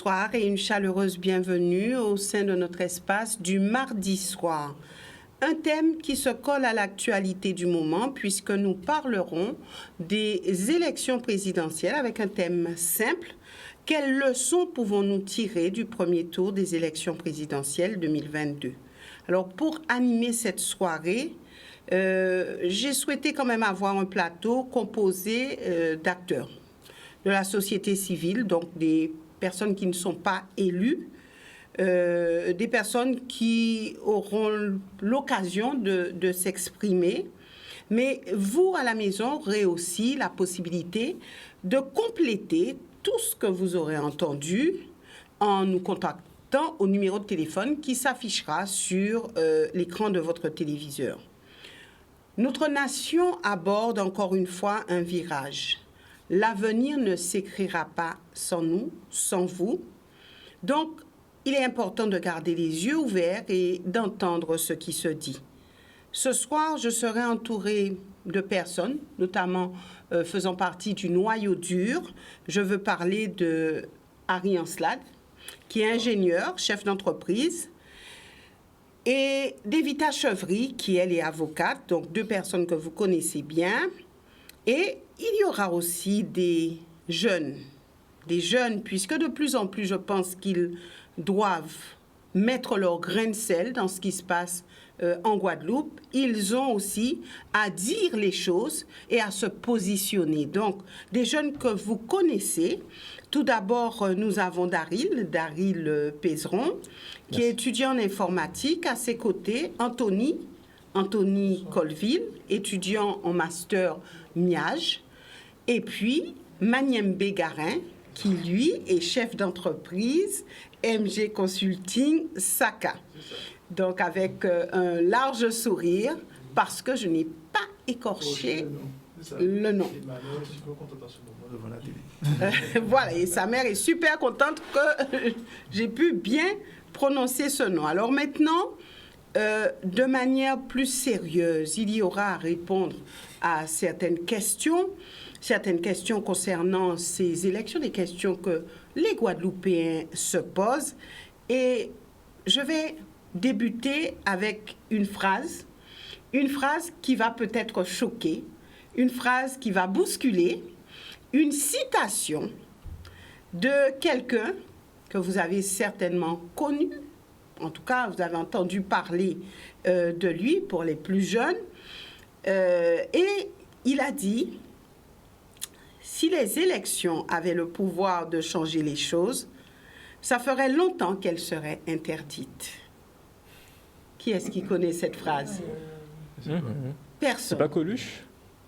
Bonsoir et une chaleureuse bienvenue au sein de notre espace du mardi soir. Un thème qui se colle à l'actualité du moment puisque nous parlerons des élections présidentielles avec un thème simple. Quelles leçons pouvons-nous tirer du premier tour des élections présidentielles 2022? Alors pour animer cette soirée, j'ai souhaité quand même avoir un plateau composé d'acteurs de la société civile, donc des personnes qui ne sont pas élues, des personnes qui auront l'occasion de s'exprimer. Mais vous, à la maison, aurez aussi la possibilité de compléter tout ce que vous aurez entendu en nous contactant au numéro de téléphone qui s'affichera sur l'écran de votre téléviseur. Notre nation aborde encore une fois un virage. L'avenir ne s'écrira pas sans nous, sans vous. Donc, il est important de garder les yeux ouverts et d'entendre ce qui se dit. Ce soir, je serai entourée de personnes, notamment faisant partie du noyau dur. Je veux parler de Harry Ancelade, qui est ingénieur, chef d'entreprise, et d'Evita Chevry, qui elle est avocate, donc deux personnes que vous connaissez bien. Et il y aura aussi des jeunes, puisque de plus en plus, je pense qu'ils doivent mettre leur grain de sel dans ce qui se passe en Guadeloupe. Ils ont aussi à dire les choses et à se positionner. Donc, des jeunes que vous connaissez. Tout d'abord, nous avons Daryl Pézeron, qui est étudiant en informatique. À ses côtés, Anthony Colville, étudiant en master MIAGE. Et puis, Maniembe Garin, qui, lui, est chef d'entreprise MG Consulting Saka. Donc, avec un large sourire, parce que je n'ai pas écorché le nom. Voilà, et sa mère est super contente que j'ai pu bien prononcer ce nom. Alors maintenant, de manière plus sérieuse, il y aura à répondre à certaines questions concernant ces élections, des questions que les Guadeloupéens se posent. Et je vais débuter avec une phrase qui va peut-être choquer, une phrase qui va bousculer, une citation de quelqu'un que vous avez certainement connu. En tout cas, vous avez entendu parler de lui pour les plus jeunes. Et il a dit, si les élections avaient le pouvoir de changer les choses, ça ferait longtemps qu'elles seraient interdites. Qui est-ce qui connaît cette phrase? Personne. C'est pas Coluche?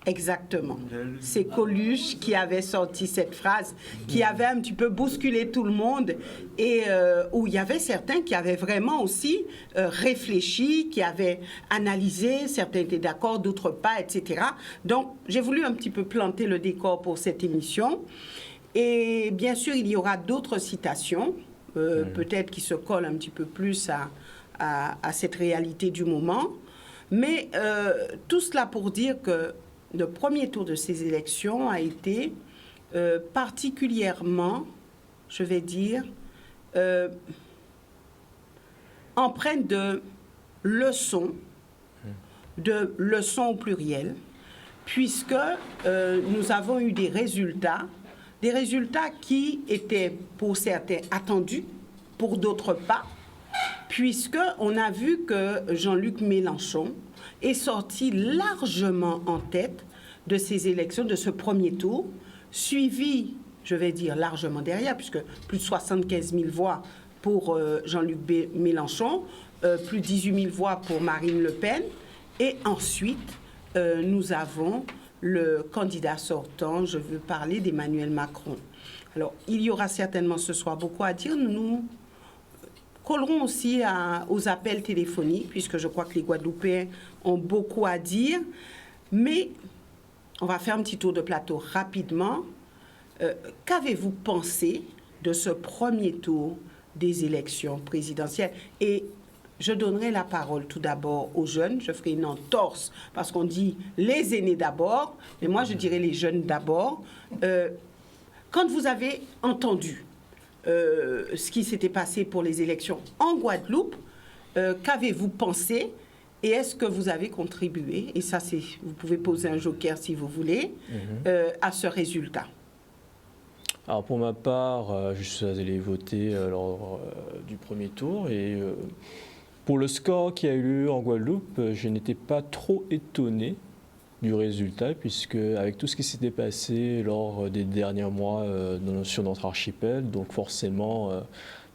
Exactement. C'est Coluche qui avait sorti cette phrase, qui avait un petit peu bousculé tout le monde et où il y avait certains qui avaient vraiment aussi réfléchi, qui avaient analysé, certains étaient d'accord, d'autres pas, etc. Donc, j'ai voulu un petit peu planter le décor pour cette émission. Et bien sûr, il y aura d'autres citations, peut-être qui se collent un petit peu plus à cette réalité du moment. Mais tout cela pour dire que le premier tour de ces élections a été particulièrement, je vais dire, empreinte de leçons au pluriel, puisque nous avons eu des résultats qui étaient pour certains attendus, pour d'autres pas, puisqu'on a vu que Jean-Luc Mélenchon est sorti largement en tête de ces élections, de ce premier tour, suivi, je vais dire, largement derrière, puisque plus de 75 000 voix pour Jean-Luc Mélenchon, plus de 18 000 voix pour Marine Le Pen, et ensuite, nous avons le candidat sortant, je veux parler d'Emmanuel Macron. Alors, il y aura certainement ce soir beaucoup à dire. Nous collerons aussi aux appels téléphoniques, puisque je crois que les Guadeloupéens ont beaucoup à dire. Mais on va faire un petit tour de plateau rapidement. Qu'avez-vous pensé de ce premier tour des élections présidentielles? Et je donnerai la parole tout d'abord aux jeunes. Je ferai une entorse parce qu'on dit les aînés d'abord, mais moi je dirais les jeunes d'abord. Quand vous avez entendu ce qui s'était passé pour les élections en Guadeloupe. Qu'avez-vous pensé et est-ce que vous avez contribué, et ça, vous pouvez poser un joker si vous voulez, à ce résultat? Alors pour ma part, je suis allé voter lors du premier tour et pour le score qui a eu lieu en Guadeloupe, je n'étais pas trop étonné du résultat puisque avec tout ce qui s'était passé lors des derniers mois sur notre archipel, donc forcément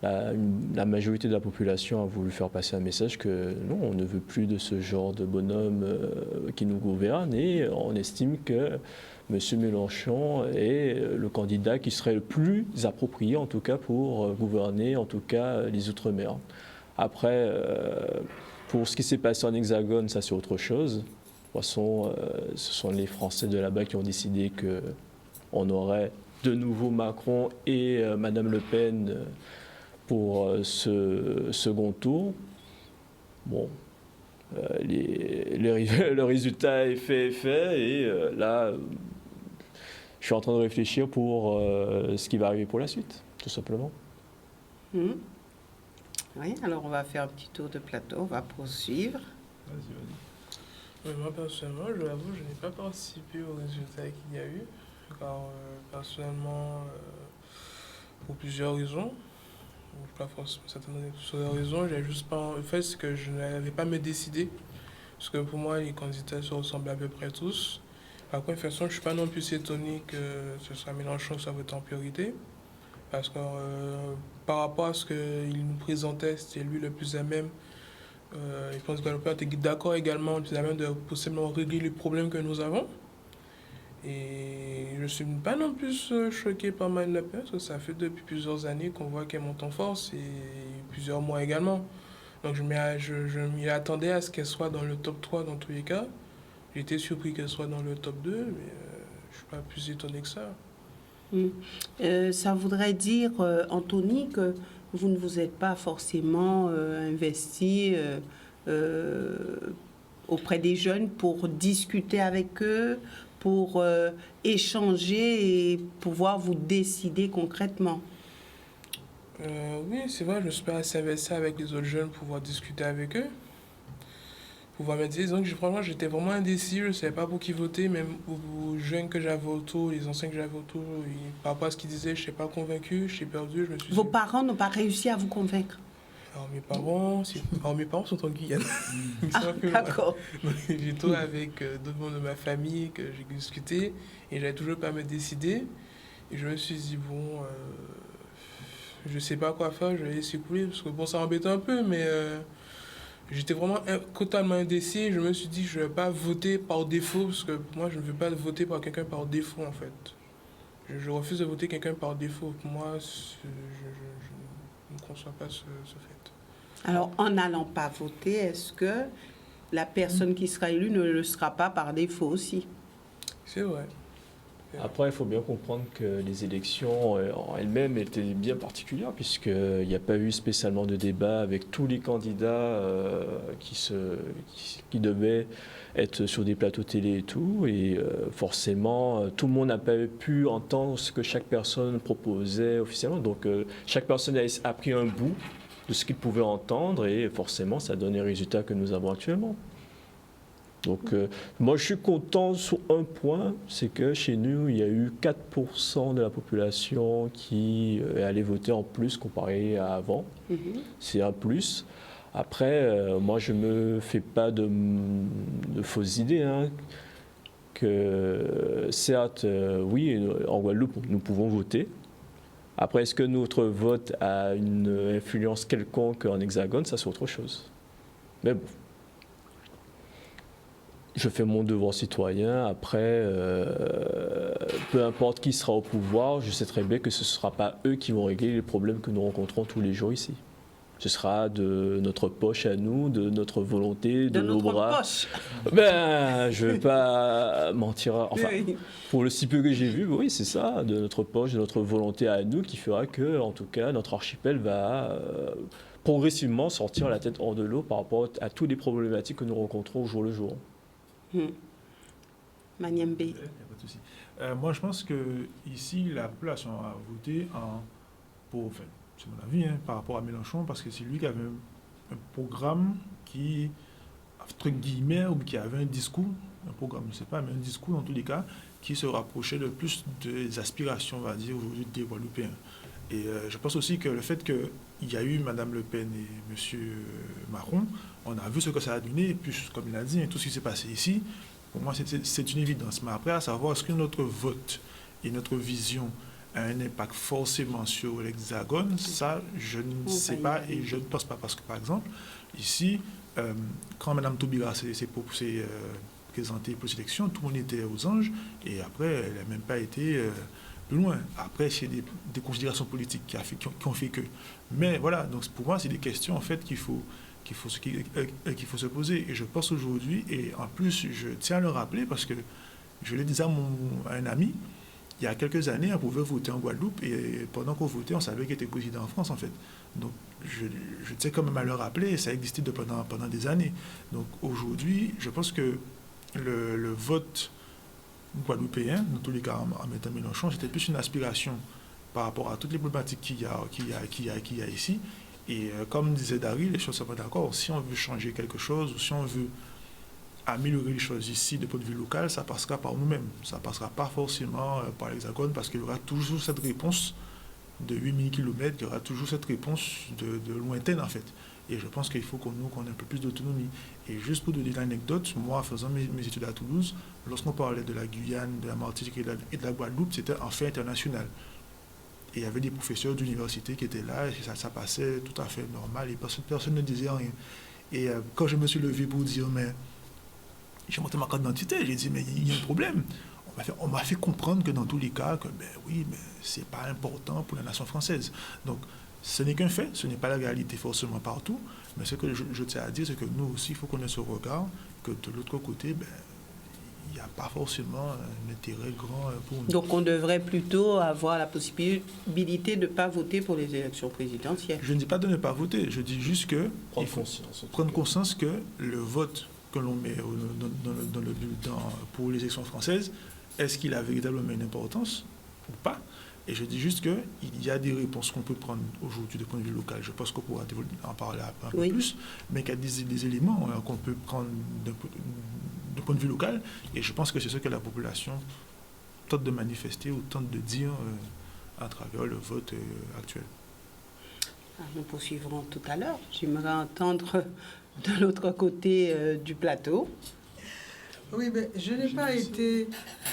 la majorité de la population a voulu faire passer un message que non, on ne veut plus de ce genre de bonhomme qui nous gouverne et on estime que M. Mélenchon est le candidat qui serait le plus approprié, en tout cas, pour gouverner, en tout cas, les Outre-mer. Après, pour ce qui s'est passé en Hexagone, ça c'est autre chose. De toute façon, ce sont les Français de là-bas qui ont décidé qu'on aurait de nouveau Macron et Madame Le Pen pour ce second tour. Bon. Le résultat est fait et là, je suis en train de réfléchir pour ce qui va arriver pour la suite, tout simplement. Oui, alors on va faire un petit tour de plateau, on va poursuivre. Vas-y. Moi, personnellement, je l'avoue, je n'ai pas participé au résultat qu'il y a eu, car personnellement, pour plusieurs raisons, pas forcément certaines raisons, j'ai juste pas fait ce que je n'avais pas me décider, parce que pour moi, les candidats se ressemblent à peu près tous. Par contre, de toute façon, je ne suis pas non plus étonné que ce soit Mélenchon qui soit voté en priorité, parce que par rapport à ce qu'il nous présentait, c'était lui le plus à même. Je pense que Guadeloupe était d'accord également, le plus à même de possiblement régler les problèmes que nous avons. Et je ne suis pas non plus choqué par Marine Le Pen, parce que ça fait depuis plusieurs années qu'on voit qu'elle monte en force, et plusieurs mois également. Donc je m'y attendais à ce qu'elle soit dans le top 3 dans tous les cas. J'étais surpris qu'elle soit dans le top 2, mais je ne suis pas plus étonné que ça. Ça voudrait dire, Anthony, que vous ne vous êtes pas forcément investi auprès des jeunes pour discuter avec eux, pour échanger et pouvoir vous décider concrètement. Oui, c'est vrai, je ne me suis pas assez investi avec les autres jeunes pour pouvoir discuter avec eux. Pouvoir me dire, donc franchement, j'étais vraiment indécis, je ne savais pas pour qui voter, même aux jeunes que j'avais autour, les anciens que j'avais autour, par rapport à ce qu'ils disaient, je ne suis pas convaincu, je suis perdu, je me suis dit... Vos parents n'ont pas réussi à vous convaincre? Alors mes parents sont en Guyane. D'accord. J'étais avec d'autres membres de ma famille que j'ai discuté et j'avais toujours pas à me décider. Et je me suis dit, bon, je sais pas quoi faire, je vais laisser couler, parce que bon, ça m'embêtait un peu, mais j'étais vraiment totalement indécis. Je me suis dit, je vais pas voter par défaut, parce que moi, je ne veux pas voter par quelqu'un par défaut, en fait. Je refuse de voter quelqu'un par défaut. Pour moi, je ne conçois pas ce fait. Alors, en n'allant pas voter, est-ce que la personne qui sera élue ne le sera pas par défaut aussi? C'est vrai. Après, il faut bien comprendre que les élections en elles-mêmes étaient bien particulières, puisqu'il n'y a pas eu spécialement de débat avec tous les candidats qui devaient être sur des plateaux télé et tout. Et forcément, tout le monde n'a pas pu entendre ce que chaque personne proposait officiellement. Donc, chaque personne a pris un bout de ce qu'il pouvait entendre et forcément, ça donne les résultats que nous avons actuellement. Donc, moi, je suis content sur un point, c'est que chez nous, il y a eu 4% de la population qui est allée voter en plus comparé à avant. C'est un plus. Après, moi, je ne me fais pas de fausses idées. Hein, que certes, oui, en Guadeloupe, nous pouvons voter. Après, est-ce que notre vote a une influence quelconque en Hexagone? Ça, c'est autre chose. Mais bon. Je fais mon devoir citoyen. Après, peu importe qui sera au pouvoir, je sais très bien que ce ne sera pas eux qui vont régler les problèmes que nous rencontrons tous les jours ici. Ce sera de notre poche à nous, de notre volonté, de nos bras. Poche. Ben, je ne vais pas mentir. Enfin, pour le si peu que j'ai vu, oui, c'est ça, de notre poche, de notre volonté à nous, qui fera que, en tout cas, notre archipel va progressivement sortir la tête hors de l'eau par rapport à toutes les problématiques que nous rencontrons au jour le jour. Maniembe. Moi, je pense que ici, la population a voté en enfin, c'est mon avis, par rapport à Mélenchon, parce que c'est lui qui avait un programme qui, entre guillemets, ou qui avait un discours, un programme, je ne sais pas, mais un discours, dans tous les cas, qui se rapprochait le plus des aspirations, on va dire, aujourd'hui des Guadeloupéens. Et je pense aussi que le fait qu'il y a eu Mme Le Pen et M. Macron, on a vu ce que ça a donné, et puis, comme il a dit, tout ce qui s'est passé ici, pour moi, c'est une évidence. Mais après, à savoir, est-ce que notre vote et notre vision a un impact forcément sur l'Hexagone, ça, je ne sais pas et je ne pense pas. Parce que, par exemple, ici, quand Mme Taubira s'est présentée pour l'élection, tout le monde était aux anges, et après, elle n'a même pas été plus loin. Après, c'est des considérations politiques qui ont fait que. Mais voilà, donc pour moi, c'est des questions, en fait, qu'il faut se poser. Et je pense aujourd'hui, et en plus, je tiens à le rappeler, parce que je le disais à un ami, il y a quelques années, on pouvait voter en Guadeloupe, et pendant qu'on votait, on savait qu'il était président en France, en fait. Donc, je tiens quand même à le rappeler, et ça existait pendant des années. Donc, aujourd'hui, je pense que le vote guadeloupéen, dans tous les cas en mettant Mélenchon, c'était plus une aspiration par rapport à toutes les problématiques qu'il y a ici. Et comme disait Dari, les choses ne sont pas d'accord. Si on veut changer quelque chose, ou si on veut améliorer les choses ici de point de vue local, ça passera par nous-mêmes. Ça ne passera pas forcément par l'Hexagone, parce qu'il y aura toujours cette réponse de 8000 km, il y aura toujours cette réponse de lointaine, en fait. Et je pense qu'il faut qu'on ait un peu plus d'autonomie. Et juste pour donner l'anecdote, moi, faisant mes études à Toulouse, lorsqu'on parlait de la Guyane, de la Martinique et de la Guadeloupe, c'était en fait international. Et il y avait des professeurs d'université qui étaient là, et ça passait tout à fait normal, et personne ne disait rien. Et quand je me suis levé pour dire, mais j'ai monté ma carte d'identité, j'ai dit, mais il y a un problème. On m'a fait comprendre que dans tous les cas, que ben oui, mais c'est pas important pour la nation française. Donc, ce n'est qu'un fait, ce n'est pas la réalité forcément partout, mais ce que je tiens à dire, c'est que nous aussi, il faut qu'on ait ce regard, que de l'autre côté, ben, il n'y a pas forcément un intérêt grand pour nous. Donc on devrait plutôt avoir la possibilité de ne pas voter pour les élections présidentielles. Je ne dis pas de ne pas voter, je dis juste que il faut prendre conscience que le vote que l'on met dans le bulletin pour les élections françaises, est-ce qu'il a véritablement une importance ou pas? Et je dis juste qu'il y a des réponses qu'on peut prendre aujourd'hui de point de vue local. Je pense qu'on pourra en parler un peu plus, mais qu'il y a des éléments qu'on peut prendre de point de vue local. Et je pense que c'est ce que la population tente de manifester ou tente de dire à travers le vote actuel. Nous poursuivrons tout à l'heure. J'aimerais entendre de l'autre côté du plateau. Oui, mais je n'ai pas été,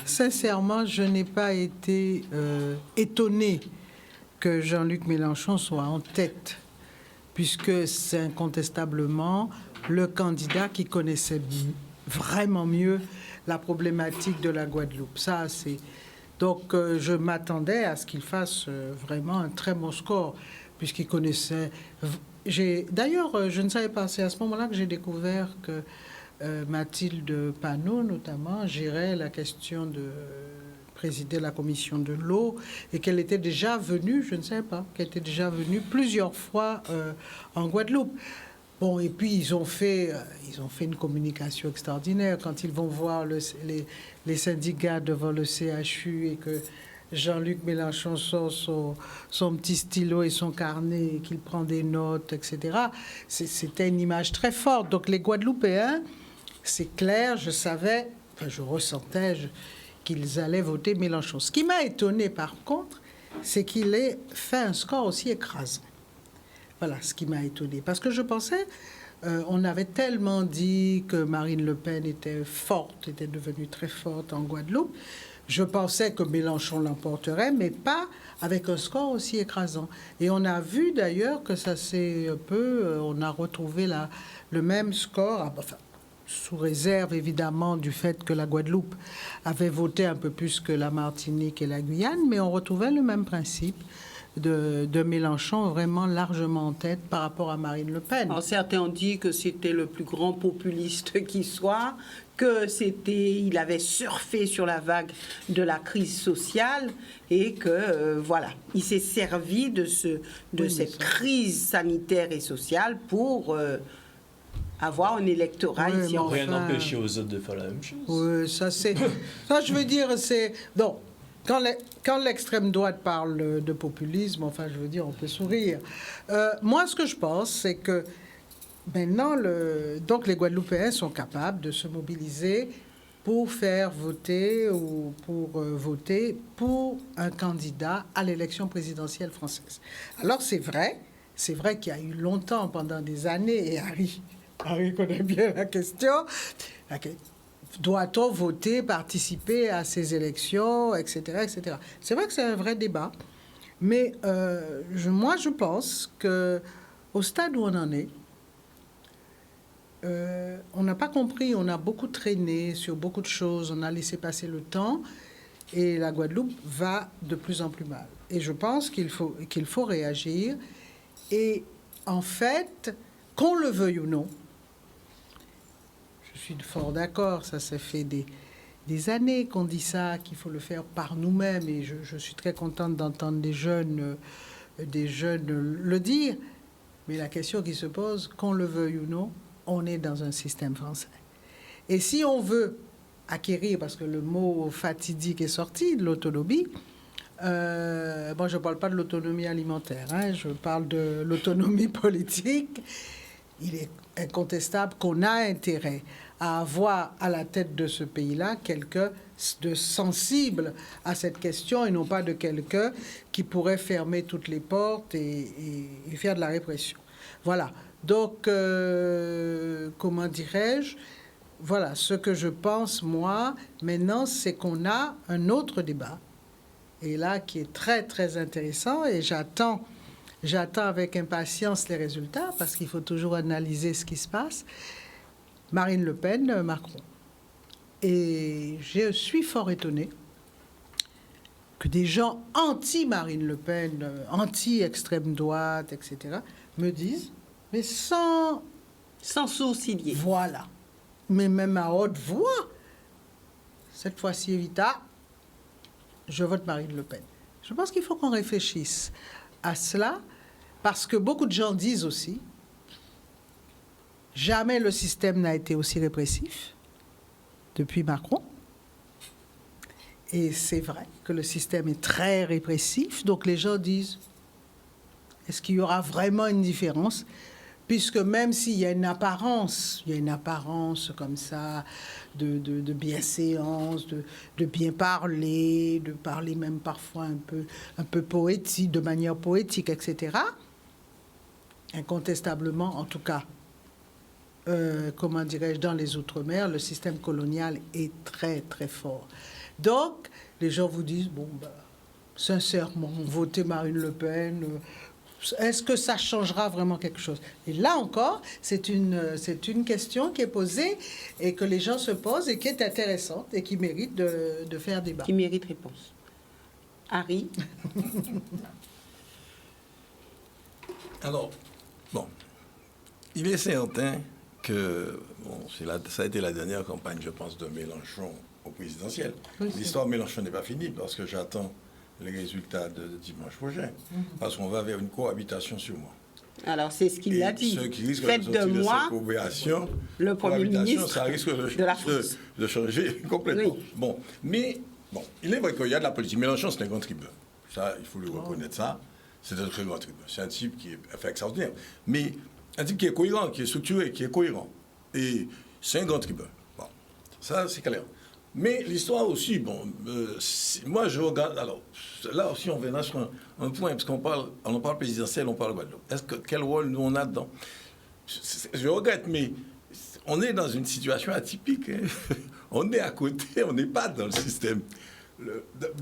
sincèrement, je n'ai pas été étonnée que Jean-Luc Mélenchon soit en tête, puisque c'est incontestablement le candidat qui connaissait vraiment mieux la problématique de la Guadeloupe. Ça, c'est... Donc, je m'attendais à ce qu'il fasse vraiment un très bon score, puisqu'il connaissait... D'ailleurs, je ne savais pas, c'est à ce moment-là que j'ai découvert que Mathilde Panot, notamment, gérait la question de présider la commission de l'eau et qu'elle était déjà venue, je ne sais pas, qu'elle était déjà venue plusieurs fois en Guadeloupe. Bon, et puis ils ont fait une communication extraordinaire quand ils vont voir les syndicats devant le CHU et que Jean-Luc Mélenchon sort son petit stylo et son carnet et qu'il prend des notes, etc. C'était une image très forte. Donc les Guadeloupéens, c'est clair, je savais, enfin, je ressentais qu'ils allaient voter Mélenchon. Ce qui m'a étonné par contre, c'est qu'il ait fait un score aussi écrasant. Voilà ce qui m'a étonné. Parce que je pensais, on avait tellement dit que Marine Le Pen était forte, était devenue très forte en Guadeloupe. Je pensais que Mélenchon l'emporterait, mais pas avec un score aussi écrasant. Et on a vu d'ailleurs que ça s'est un peu... on a retrouvé le même score, enfin, sous réserve évidemment du fait que la Guadeloupe avait voté un peu plus que la Martinique et la Guyane, mais on retrouvait le même principe de Mélenchon vraiment largement en tête par rapport à Marine Le Pen. Alors, certains ont dit que c'était le plus grand populiste qui soit, il avait surfé sur la vague de la crise sociale et que voilà, il s'est servi de cette crise sanitaire et sociale pour avoir un électorat ici en France. Rien n'empêchait aux autres de faire la même chose. Oui, ça je veux dire, c'est... Non, quand l'extrême droite parle de populisme, enfin, je veux dire, on peut sourire. Moi, ce que je pense, c'est que maintenant, donc les Guadeloupéens sont capables de se mobiliser pour faire voter ou pour voter pour un candidat à l'élection présidentielle française. Alors, c'est vrai qu'il y a eu longtemps, pendant des années, et Harry connaît bien la question, doit-on voter, participer à ces élections, etc., etc. C'est vrai que c'est un vrai débat, mais moi, je pense qu'au stade où on en est, on n'a pas compris, on a beaucoup traîné sur beaucoup de choses, on a laissé passer le temps, et la Guadeloupe va de plus en plus mal. Et je pense qu'il faut réagir, et en fait, qu'on le veuille ou non, je suis fort d'accord, ça fait des années qu'on dit ça, qu'il faut le faire par nous-mêmes, et je suis très contente d'entendre des jeunes le dire, mais la question qui se pose, qu'on le veuille ou non, on est dans un système français. Et si on veut acquérir, parce que le mot fatidique est sorti, de l'autonomie, je ne parle pas de l'autonomie alimentaire, hein, je parle de l'autonomie politique, il est incontestable qu'on a intérêt à avoir à la tête de ce pays-là quelqu'un de sensible à cette question et non pas de quelqu'un qui pourrait fermer toutes les portes et faire de la répression. Voilà. Donc, comment dirais-je? Voilà, ce que je pense, moi, maintenant, c'est qu'on a un autre débat, et là, qui est très, très intéressant, et j'attends avec impatience les résultats, parce qu'il faut toujours analyser ce qui se passe. Marine Le Pen, Macron. Et je suis fort étonnée que des gens anti-Marine Le Pen, anti-extrême droite, etc., me disent, mais sans sourciller. Voilà. Mais même à haute voix, cette fois-ci, Evita, je vote Marine Le Pen. Je pense qu'il faut qu'on réfléchisse à cela, parce que beaucoup de gens disent aussi, jamais le système n'a été aussi répressif depuis Macron. Et c'est vrai que le système est très répressif. Donc les gens disent, est-ce qu'il y aura vraiment une différence? Puisque même s'il y a une apparence comme ça de bienséance, de bien parler, de parler même parfois un peu poétique, de manière poétique, etc., incontestablement, en tout cas, comment dirais-je, dans les Outre-mer, le système colonial est très, très fort. Donc, les gens vous disent, bon, sincèrement, votez Marine Le Pen, est-ce que ça changera vraiment quelque chose? Et là encore, c'est une question qui est posée et que les gens se posent et qui est intéressante et qui mérite de faire débat. Qui mérite réponse. Harry? Alors, bon, il est certain que ça a été la dernière campagne, je pense, de Mélenchon au présidentiel. Oui, l'histoire de Mélenchon n'est pas finie parce que j'attends les résultats de dimanche prochain, parce qu'on va vers une cohabitation sur moi. Alors, c'est ce qu'il a dit. Ceux qui risquent Faites de moi le Premier ministre ça risque de la France. De changer complètement. Oui. Bon, mais bon, il est vrai qu'il y a de la politique. Mélenchon, c'est un grand tribun. Ça, il faut le reconnaître, ça. C'est un très grand tribun. C'est un type qui est extraordinaire. Mais un type qui est cohérent, qui est structuré, qui est cohérent. Et c'est un grand tribun. Bon, ça, c'est clair. Mais l'histoire aussi, bon, moi je regarde, alors là aussi on verra sur un point, parce qu'on en parle présidentiel, on parle Guadeloupe. Quel rôle nous on a dedans? Je regrette, mais on est dans une situation atypique. Hein. On est à côté, on n'est pas dans le système.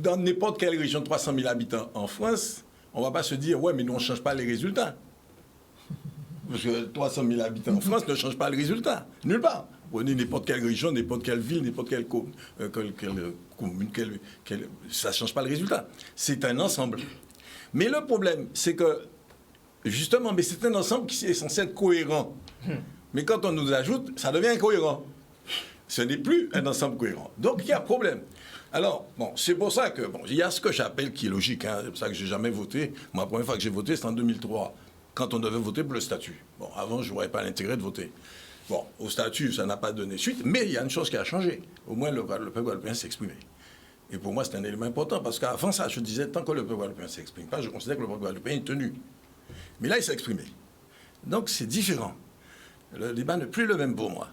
Dans n'importe quelle région de 300 000 habitants en France, on ne va pas se dire, ouais, mais nous on ne change pas les résultats. Parce que 300 000 habitants en France ne changent pas les résultats, nulle part. Prenez n'importe quelle région, n'importe quelle ville, n'importe quelle commune, ça ne change pas le résultat. C'est un ensemble. Mais le problème, c'est que, justement, mais c'est un ensemble qui est censé être cohérent. Mais quand on nous ajoute, ça devient incohérent. Ce n'est plus un ensemble cohérent. Donc, il y a problème. Alors, bon, c'est pour ça que, bon, il y a ce que j'appelle, qui est logique, hein, c'est pour ça que je n'ai jamais voté. Moi, la première fois que j'ai voté, c'était en 2003, quand on devait voter pour le statut. Bon, avant, je ne voyais pas l'intérêt de voter. Bon, au statut, ça n'a pas donné suite, mais il y a une chose qui a changé. Au moins, le peuple guadeloupéen s'est exprimé. Et pour moi, c'est un élément important, parce qu'avant ça, je disais, tant que le peuple guadeloupéen ne s'exprime pas, je considère que le peuple guadeloupéen est tenu. Mais là, il s'est exprimé. Donc, c'est différent. Le débat n'est plus le même pour moi.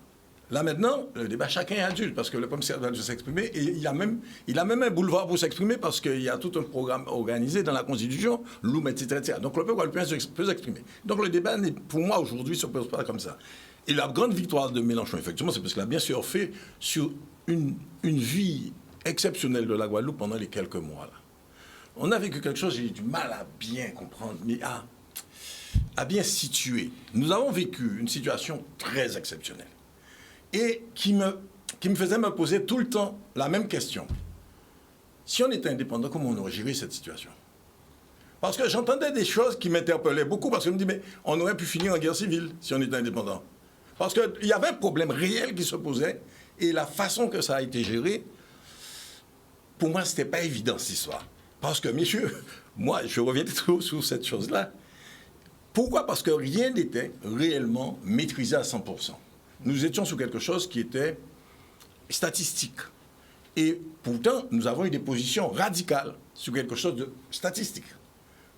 Là, maintenant, le débat, chacun est adulte, parce que le peuple doit s'exprimer, et il a même un boulevard pour s'exprimer, parce qu'il y a tout un programme organisé dans la Constitution, l'OUM, etc. Donc, le peuple guadeloupéen peut s'exprimer. Donc, le débat, pour moi, aujourd'hui, ne se pose pas comme ça. Et la grande victoire de Mélenchon, effectivement, c'est parce qu'il a bien sûr fait sur une vie exceptionnelle de la Guadeloupe pendant les quelques mois. Là. On a vécu quelque chose, j'ai eu du mal à bien comprendre, mais à bien situer. Nous avons vécu une situation très exceptionnelle et qui me faisait me poser tout le temps la même question. Si on était indépendant, comment on aurait géré cette situation? Parce que j'entendais des choses qui m'interpellaient beaucoup, parce que je me dis, mais on aurait pu finir en guerre civile si on était indépendant. Parce qu'il y avait un problème réel qui se posait, et la façon que ça a été géré, pour moi, ce n'était pas évident, cette histoire. Parce que, messieurs, moi, je reviens toujours sur cette chose-là. Pourquoi? Parce que rien n'était réellement maîtrisé à 100%. Nous étions sur quelque chose qui était statistique. Et pourtant, nous avons eu des positions radicales sur quelque chose de statistique.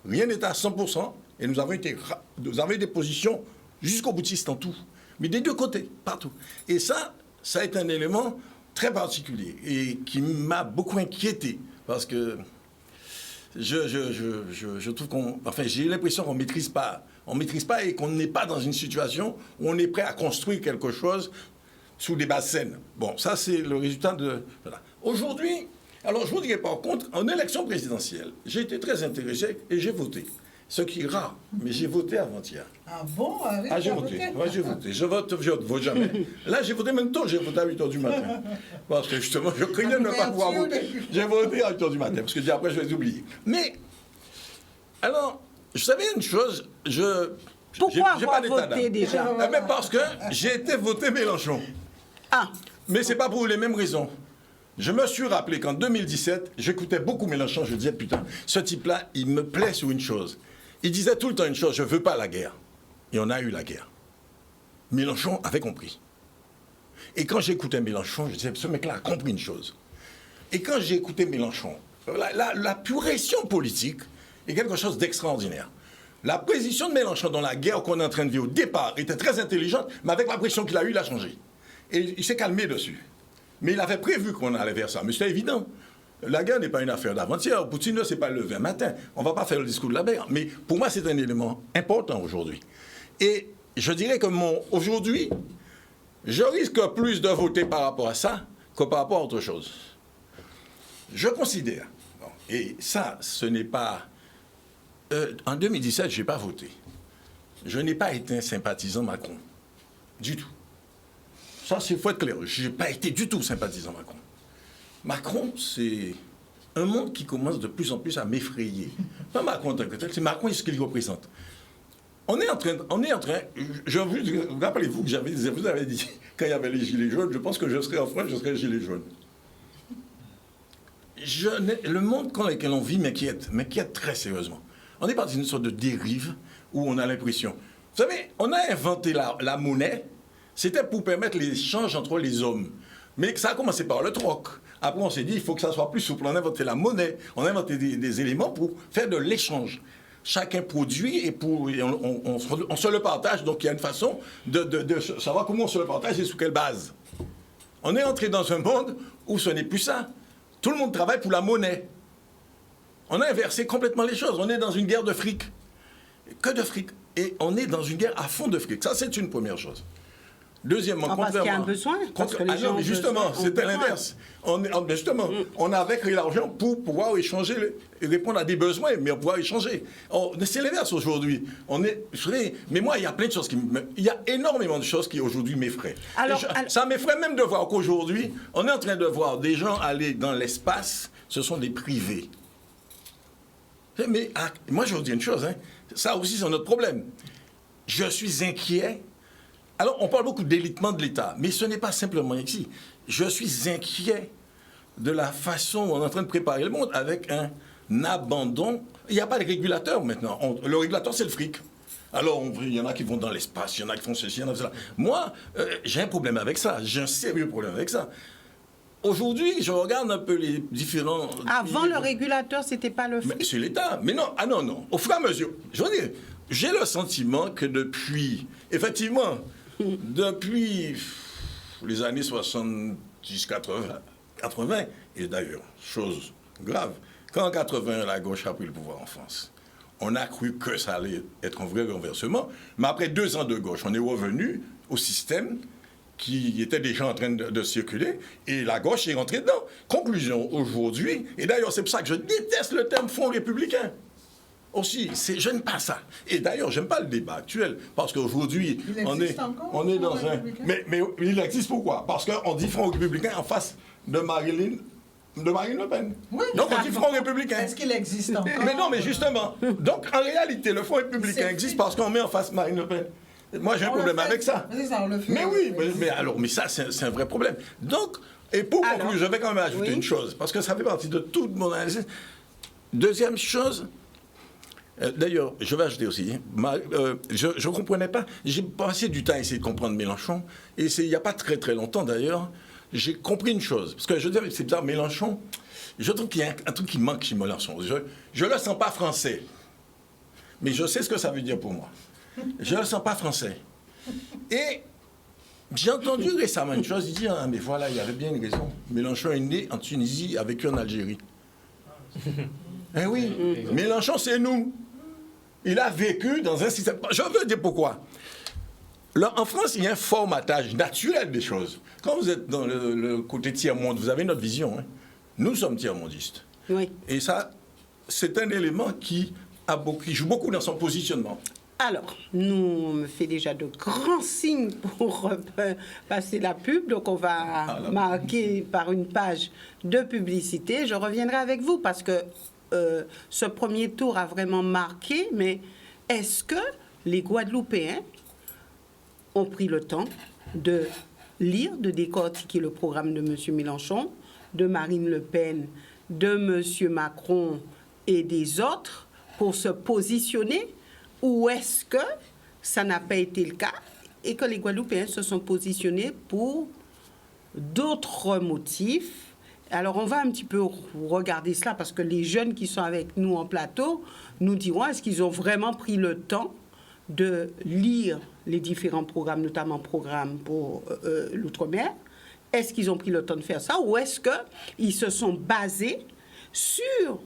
Rien n'était à 100%, et nous avons eu des positions jusqu'au boutiste en tout. Mais des deux côtés, partout. Et ça a été un élément très particulier et qui m'a beaucoup inquiété, parce que je trouve j'ai l'impression qu'on ne maîtrise pas. On ne maîtrise pas et qu'on n'est pas dans une situation où on est prêt à construire quelque chose sous des bases saines. Bon, ça, c'est le résultat de... Voilà. Aujourd'hui, alors je vous dirais par contre, en élection présidentielle, j'ai été très intéressé et j'ai voté. Ce qui est rare, mais j'ai voté avant-hier. Ah bon? Ah, j'ai voté. Ouais, j'ai voté. Je ne vote jamais. Là, j'ai voté même tôt, j'ai voté à 8h du matin. Parce que justement, je craignais ne pas pouvoir voter. J'ai voté à 8h du matin, parce que après, je vais oublier. Mais, alors, je savais une chose, Pourquoi j'ai pas avoir voté déjà? Mais parce que j'ai été voté Mélenchon. Ah. Mais ce n'est pas pour les mêmes raisons. Je me suis rappelé qu'en 2017, j'écoutais beaucoup Mélenchon, je disais, putain, ce type-là, il me plaît sur une chose. Il disait tout le temps une chose, je ne veux pas la guerre. Et on a eu la guerre. Mélenchon avait compris. Et quand j'écoutais Mélenchon, je disais, ce mec-là a compris une chose. Et quand j'ai écouté Mélenchon, la puration politique est quelque chose d'extraordinaire. La position de Mélenchon dans la guerre qu'on est en train de vivre au départ était très intelligente, mais avec la pression qu'il a eue, il a changé. Et il s'est calmé dessus. Mais il avait prévu qu'on allait vers ça. Mais c'était évident. La guerre n'est pas une affaire d'avant-hier. Poutine ne s'est pas levé un matin. On ne va pas faire le discours de la guerre. Mais pour moi, c'est un élément important aujourd'hui. Et je dirais que aujourd'hui, je risque plus de voter par rapport à ça que par rapport à autre chose. Je considère, et ça, ce n'est pas... en 2017, je n'ai pas voté. Je n'ai pas été un sympathisant Macron. Du tout. Ça, il faut être clair. Je n'ai pas été du tout sympathisant Macron. Macron, c'est un monde qui commence de plus en plus à m'effrayer. Pas Macron en tant que tel, c'est Macron et ce qu'il représente. On est en train, rappelez-vous que vous avez dit, quand il y avait les gilets jaunes, je pense que je serais en France, je serais gilet jaune. Le monde dans lequel on vit m'inquiète très sérieusement. On est parti d'une sorte de dérive où on a l'impression... Vous savez, on a inventé la monnaie, c'était pour permettre l'échange entre les hommes. Mais ça a commencé par le troc. Après, on s'est dit, il faut que ça soit plus souple. On a inventé la monnaie, on a inventé des éléments pour faire de l'échange. Chacun produit et on se le partage. Donc, il y a une façon de savoir comment on se le partage et sous quelle base. On est entré dans un monde où ce n'est plus ça. Tout le monde travaille pour la monnaie. On a inversé complètement les choses. On est dans une guerre de fric. Que de fric. Et on est dans une guerre à fond de fric. Ça, c'est une première chose. Deuxièmement, parce qu'il y a un besoin. Mais justement, c'était l'inverse. On avait créé l'argent pour pouvoir échanger et répondre à des besoins, mais pouvoir échanger. C'est l'inverse aujourd'hui. Mais moi, il y a plein de choses il y a énormément de choses qui aujourd'hui m'effraient. Ça m'effraie même de voir qu'aujourd'hui, on est en train de voir des gens aller dans l'espace, ce sont des privés. Mais moi, je vous dis une chose, ça aussi, c'est notre problème. Je suis inquiet. Alors, on parle beaucoup d'élitement de l'État, mais ce n'est pas simplement ici. Je suis inquiet de la façon où on est en train de préparer le monde avec un abandon. Il n'y a pas de régulateur maintenant. Le régulateur, c'est le fric. Alors, il y en a qui vont dans l'espace, il y en a qui font ceci, il y en a cela. Moi, j'ai un problème avec ça. J'ai un sérieux problème avec ça. aujourd'hui, je regarde un peu les différents... Avant, le régulateur, c'était pas le fric. C'est l'État. Mais non, non. Au fur et à mesure, je veux dire, j'ai le sentiment que depuis les années 70-80, et d'ailleurs, chose grave, quand en 80, la gauche a pris le pouvoir en France, on a cru que ça allait être un vrai renversement, mais après 2 ans de gauche, on est revenu au système qui était déjà en train de circuler, et la gauche est rentrée dedans. Conclusion, aujourd'hui, et d'ailleurs c'est pour ça que je déteste le terme Front républicain. Aussi, je n'aime pas ça. Et d'ailleurs, j'aime pas le débat actuel, parce qu'aujourd'hui, on est dans un... Mais il existe pourquoi? Parce qu'on dit Front républicain en face de Marine Le Pen. Oui, donc on dit Front républicain. Est-ce qu'il existe encore? Mais non, mais justement. Donc en réalité, le Front républicain existe parce qu'on met en face Marine Le Pen. Moi, j'ai un problème avec ça. Mais oui, mais ça, c'est un vrai problème. Donc, et pour conclure, je vais quand même ajouter une chose, parce que ça fait partie de toute mon analyse. Deuxième chose, d'ailleurs, je vais ajouter aussi, je ne comprenais pas, j'ai passé du temps à essayer de comprendre Mélenchon, et il n'y a pas très très longtemps d'ailleurs, j'ai compris une chose, parce que je dis, c'est bizarre, Mélenchon, je trouve qu'il y a un truc qui manque chez Mélenchon. Je ne le sens pas français, mais je sais ce que ça veut dire pour moi. Je ne le sens pas français. Et j'ai entendu récemment une chose, il dit, ah, mais voilà, il y avait bien une raison. Mélenchon est né en Tunisie, a vécu en Algérie. Eh oui, Mélenchon, c'est nous. Il a vécu dans un système... Je veux dire pourquoi. Là, en France, il y a un formatage naturel des choses. Quand vous êtes dans le côté tiers-monde, vous avez notre vision. Hein. Nous sommes tiers-mondistes. Oui. Et ça, c'est un élément qui joue beaucoup dans son positionnement. Alors, on me fait déjà de grands signes pour passer la pub. Donc, on va marquer par une page de publicité. Je reviendrai avec vous parce que ce premier tour a vraiment marqué. Mais est-ce que les Guadeloupéens ont pris le temps de lire, de décortiquer le programme de M. Mélenchon, de Marine Le Pen, de M. Macron et des autres pour se positionner? Ou est-ce que ça n'a pas été le cas et que les Guadeloupéens se sont positionnés pour d'autres motifs? Alors, on va un petit peu regarder cela parce que les jeunes qui sont avec nous en plateau nous diront est-ce qu'ils ont vraiment pris le temps de lire les différents programmes, notamment programmes pour l'outre-mer? Est-ce qu'ils ont pris le temps de faire ça ou est-ce qu'ils se sont basés sur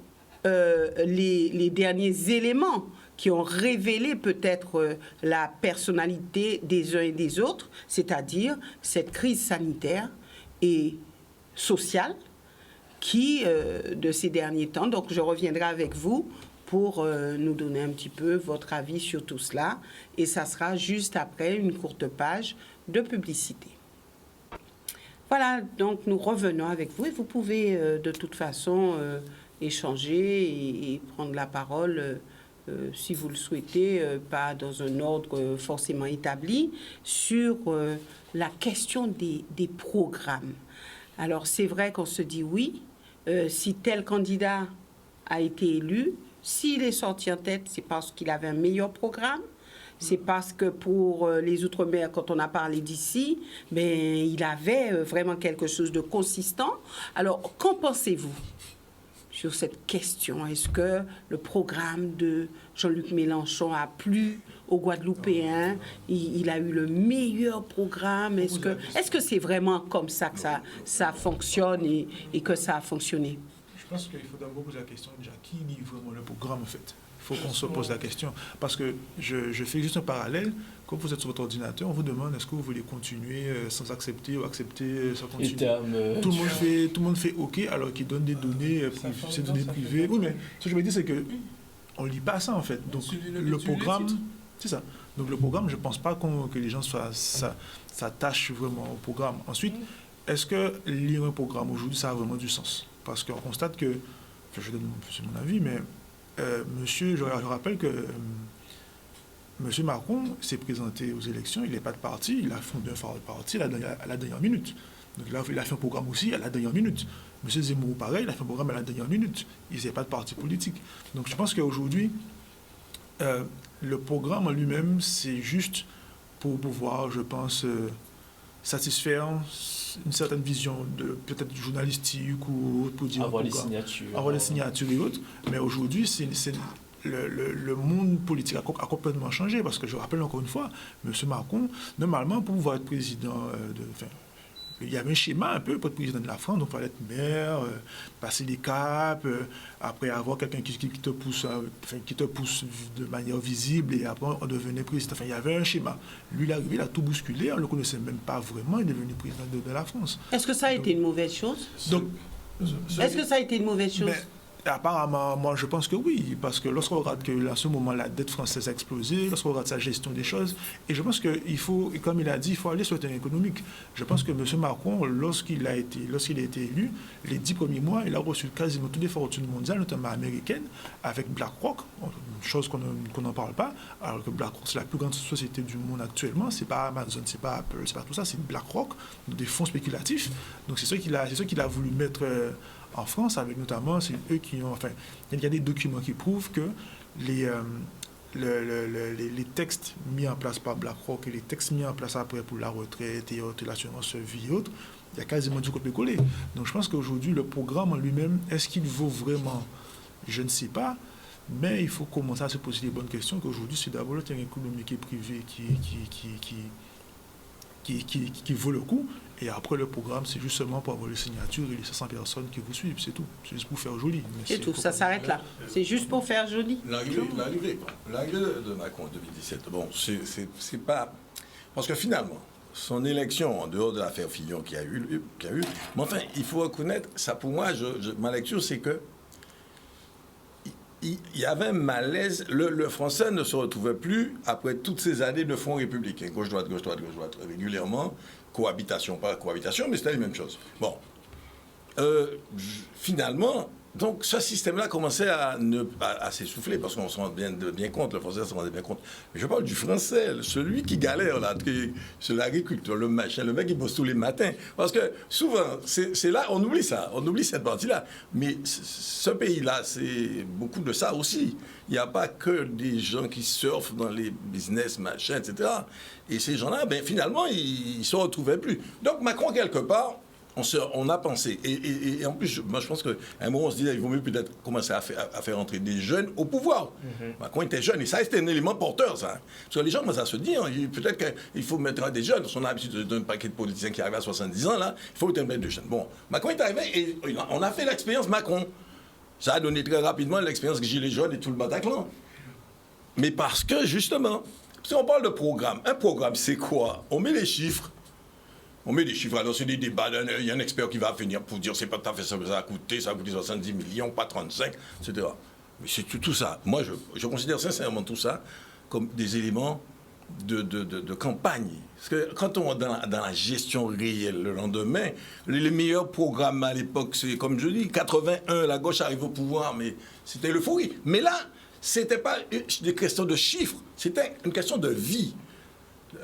les derniers éléments qui ont révélé peut-être la personnalité des uns et des autres, c'est-à-dire cette crise sanitaire et sociale qui, de ces derniers temps, donc je reviendrai avec vous pour nous donner un petit peu votre avis sur tout cela, et ça sera juste après une courte page de publicité. Voilà, donc nous revenons avec vous, et vous pouvez de toute façon échanger et prendre la parole si vous le souhaitez, pas dans un ordre forcément établi, sur la question des programmes. Alors, c'est vrai qu'on se dit oui, si tel candidat a été élu, s'il est sorti en tête, c'est parce qu'il avait un meilleur programme, c'est parce que pour les Outre-mer, quand on a parlé d'ici, il avait vraiment quelque chose de consistant. Alors, qu'en pensez-vous sur cette question? Est-ce que le programme de Jean-Luc Mélenchon a plu aux Guadeloupéens? Il a eu le meilleur programme. Est-ce que c'est vraiment comme ça que ça fonctionne et que ça a fonctionné? Je pense qu'il faut d'abord poser la question déjà, qui lit vraiment le programme en fait? Il faut qu'on se pose la question. Parce que je fais juste un parallèle. Quand vous êtes sur votre ordinateur, on vous demande est-ce que vous voulez continuer sans accepter ou accepter sans continuer. Tout le monde fait OK alors qu'il donne des données, ces données privées. Oui, mais ce que je veux dire, c'est qu'on ne lit pas ça en fait. Donc le programme, c'est ça. Donc le programme, je ne pense pas que les gens s'attachent vraiment au programme. Ensuite, est-ce que lire un programme aujourd'hui, ça a vraiment du sens? Parce qu'on constate que, je donne mon avis, mais je rappelle que M. Macron s'est présenté aux élections, il n'est pas de parti, il a fondé un parti à la dernière minute. Donc là, il a fait un programme aussi à la dernière minute. M. Zemmour, pareil, il a fait un programme à la dernière minute. Il n'est pas de parti politique. Donc je pense qu'aujourd'hui, le programme en lui-même, c'est juste pour pouvoir, je pense, satisfaire une certaine vision de peut-être journalistique ou autre pour dire avoir les signatures. Avoir les signatures et autres. Mais aujourd'hui, le monde politique a complètement changé parce que je rappelle encore une fois, M. Macron, normalement, pour pouvoir être président il y avait un schéma un peu pour être président de la France, donc il fallait être maire, passer les caps, après avoir quelqu'un qui te pousse de manière visible et après on devenait président. Enfin, il y avait un schéma. Lui, il est arrivé, il a tout bousculé, on ne le connaissait même pas vraiment, il est devenu président de la France. Est-ce que ça a été une mauvaise chose? Est-ce que ça a été une mauvaise chose? Apparemment, moi je pense que oui, parce que lorsqu'on regarde que à ce moment la dette française a explosé, lorsqu'on regarde sa gestion des choses, et je pense qu'il faut, comme il a dit, il faut aller sur le terrain économique. Je pense que M. Macron, lorsqu'il a été élu, les 10 premiers mois, il a reçu quasiment toutes les fortunes mondiales, notamment américaines, avec BlackRock, une chose qu'on n'en parle pas, alors que BlackRock c'est la plus grande société du monde actuellement, c'est pas Amazon, c'est pas Apple, c'est pas tout ça, c'est BlackRock, des fonds spéculatifs. Donc c'est ce qu'il a voulu mettre en France, avec notamment, c'est eux qui ont... Enfin, il y a des documents qui prouvent que les textes mis en place par BlackRock et les textes mis en place après pour la retraite et autres, l'assurance vie et autres, il y a quasiment du copier-coller. Donc je pense qu'aujourd'hui, le programme en lui-même, est-ce qu'il vaut vraiment? Je ne sais pas, mais il faut commencer à se poser les bonnes questions, qu'aujourd'hui, c'est d'abord le terrain économique et privé qui vaut le coup. Et après, le programme, c'est justement pour avoir les signatures et les 500 personnes qui vous suivent, c'est tout. C'est juste pour faire joli. C'est tout, ça s'arrête là. C'est juste pour faire joli. L'arrivée de Macron en 2017, bon, c'est pas... Parce que finalement, son élection, en dehors de l'affaire Fillon qu'il y a eu, mais enfin, il faut reconnaître, ça pour moi, ma lecture, c'est que il y avait un malaise. Le français ne se retrouvait plus, après toutes ces années de front républicain, gauche-droite, régulièrement, cohabitation, pas cohabitation, mais c'était les mêmes choses. Bon. Finalement, donc ce système-là commençait à s'essouffler, parce qu'on se rend bien compte, le français se rendait bien compte. Mais je parle du français, celui qui galère, là, c'est l'agriculteur, le machin, le mec qui bosse tous les matins. Parce que souvent, c'est là, on oublie ça, on oublie cette partie-là. Mais ce pays-là, c'est beaucoup de ça aussi. Il n'y a pas que des gens qui surfent dans les business, machin, etc. Et ces gens-là, ben, finalement, ils ne se retrouvaient plus. Donc Macron, quelque part, on a pensé. Et en plus, moi, je pense qu'à un moment, on se disait, il vaut mieux peut-être commencer à faire entrer des jeunes au pouvoir. Macron était jeune, et ça, c'était un élément porteur, ça. Parce que les gens commencent à se dire, peut-être qu'il faut mettre des jeunes. On a l'habitude d'un paquet de politiciens qui arrivent à 70 ans, là, il faut mettre des jeunes. Bon, Macron est arrivé, et on a fait l'expérience Macron. Ça a donné très rapidement l'expérience Gilets jaunes et tout le Bataclan. Mais parce que, justement, si on parle de programme, un programme, c'est quoi? On met les chiffres. On met des chiffres, alors c'est des débats, il y a un expert qui va venir pour dire c'est pas tout à fait ça, ça a coûté 70 millions, pas 35, etc. Mais c'est tout ça. Moi, je considère sincèrement tout ça comme des éléments de campagne. Parce que quand on est dans la gestion réelle le lendemain, les meilleurs programmes à l'époque, c'est comme je dis, 81, la gauche arrive au pouvoir, mais c'était l'euphorie. Mais là, c'était pas une question de chiffres, c'était une question de vie.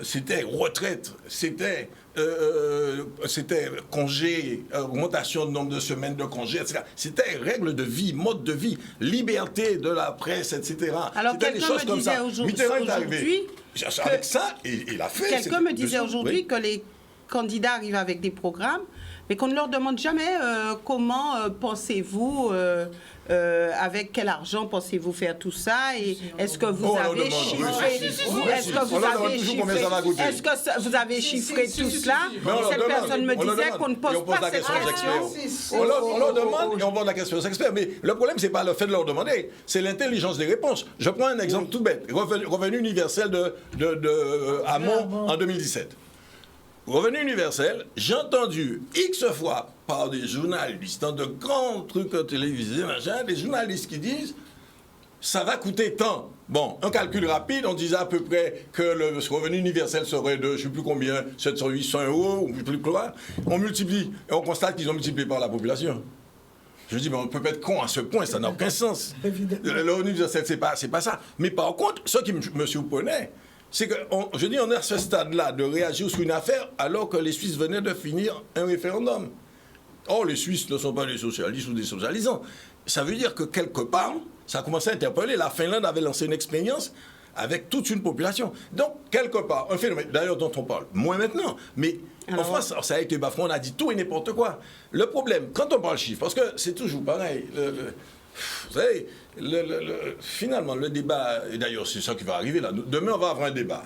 C'était retraite, c'était congé, augmentation du nombre de semaines de congé, etc. C'était règles de vie, mode de vie, liberté de la presse, etc. Alors quelqu'un me disait aujourd'hui avec ça, il a fait. Quelqu'un me disait aujourd'hui que les candidats arrivent avec des programmes, mais qu'on ne leur demande jamais comment pensez-vous, avec quel argent pensez-vous faire tout ça, et est-ce que vous avez chiffré, est-ce que vous avez chiffré tout cela? Cette personne me disait qu'on ne pose pas cette question. On leur demande et on pose la question aux experts. Mais le problème, c'est pas le fait de leur demander, c'est l'intelligence des réponses. Je prends un exemple tout bête. Revenu universel de Hamon en 2017. Revenu universel, j'ai entendu X fois par des journalistes dans de grands trucs télévisés, machin, des journalistes qui disent ça va coûter tant. Bon, un calcul rapide, on disait à peu près que le revenu universel serait de, je ne sais plus combien, 700, 800 euros, ou plus quoi. On multiplie, et on constate qu'ils ont multiplié par la population. Je dis, mais on ne peut pas être con à ce point, ça n'a aucun sens. Le revenu universel, c'est pas ça. Mais par contre, ce qui me surprenait, c'est que, on est à ce stade-là de réagir sur une affaire alors que les Suisses venaient de finir un référendum. Or, les Suisses ne sont pas des socialistes ou des socialisants. Ça veut dire que quelque part, ça a commencé à interpeller. La Finlande avait lancé une expérience avec toute une population. Donc, quelque part, un phénomène, d'ailleurs, dont on parle moins maintenant, mais en France, ça a été bafoué, on a dit tout et n'importe quoi. Le problème, quand on parle chiffres, parce que c'est toujours pareil, vous savez, finalement, le débat, et d'ailleurs, c'est ça qui va arriver là. Demain, on va avoir un débat.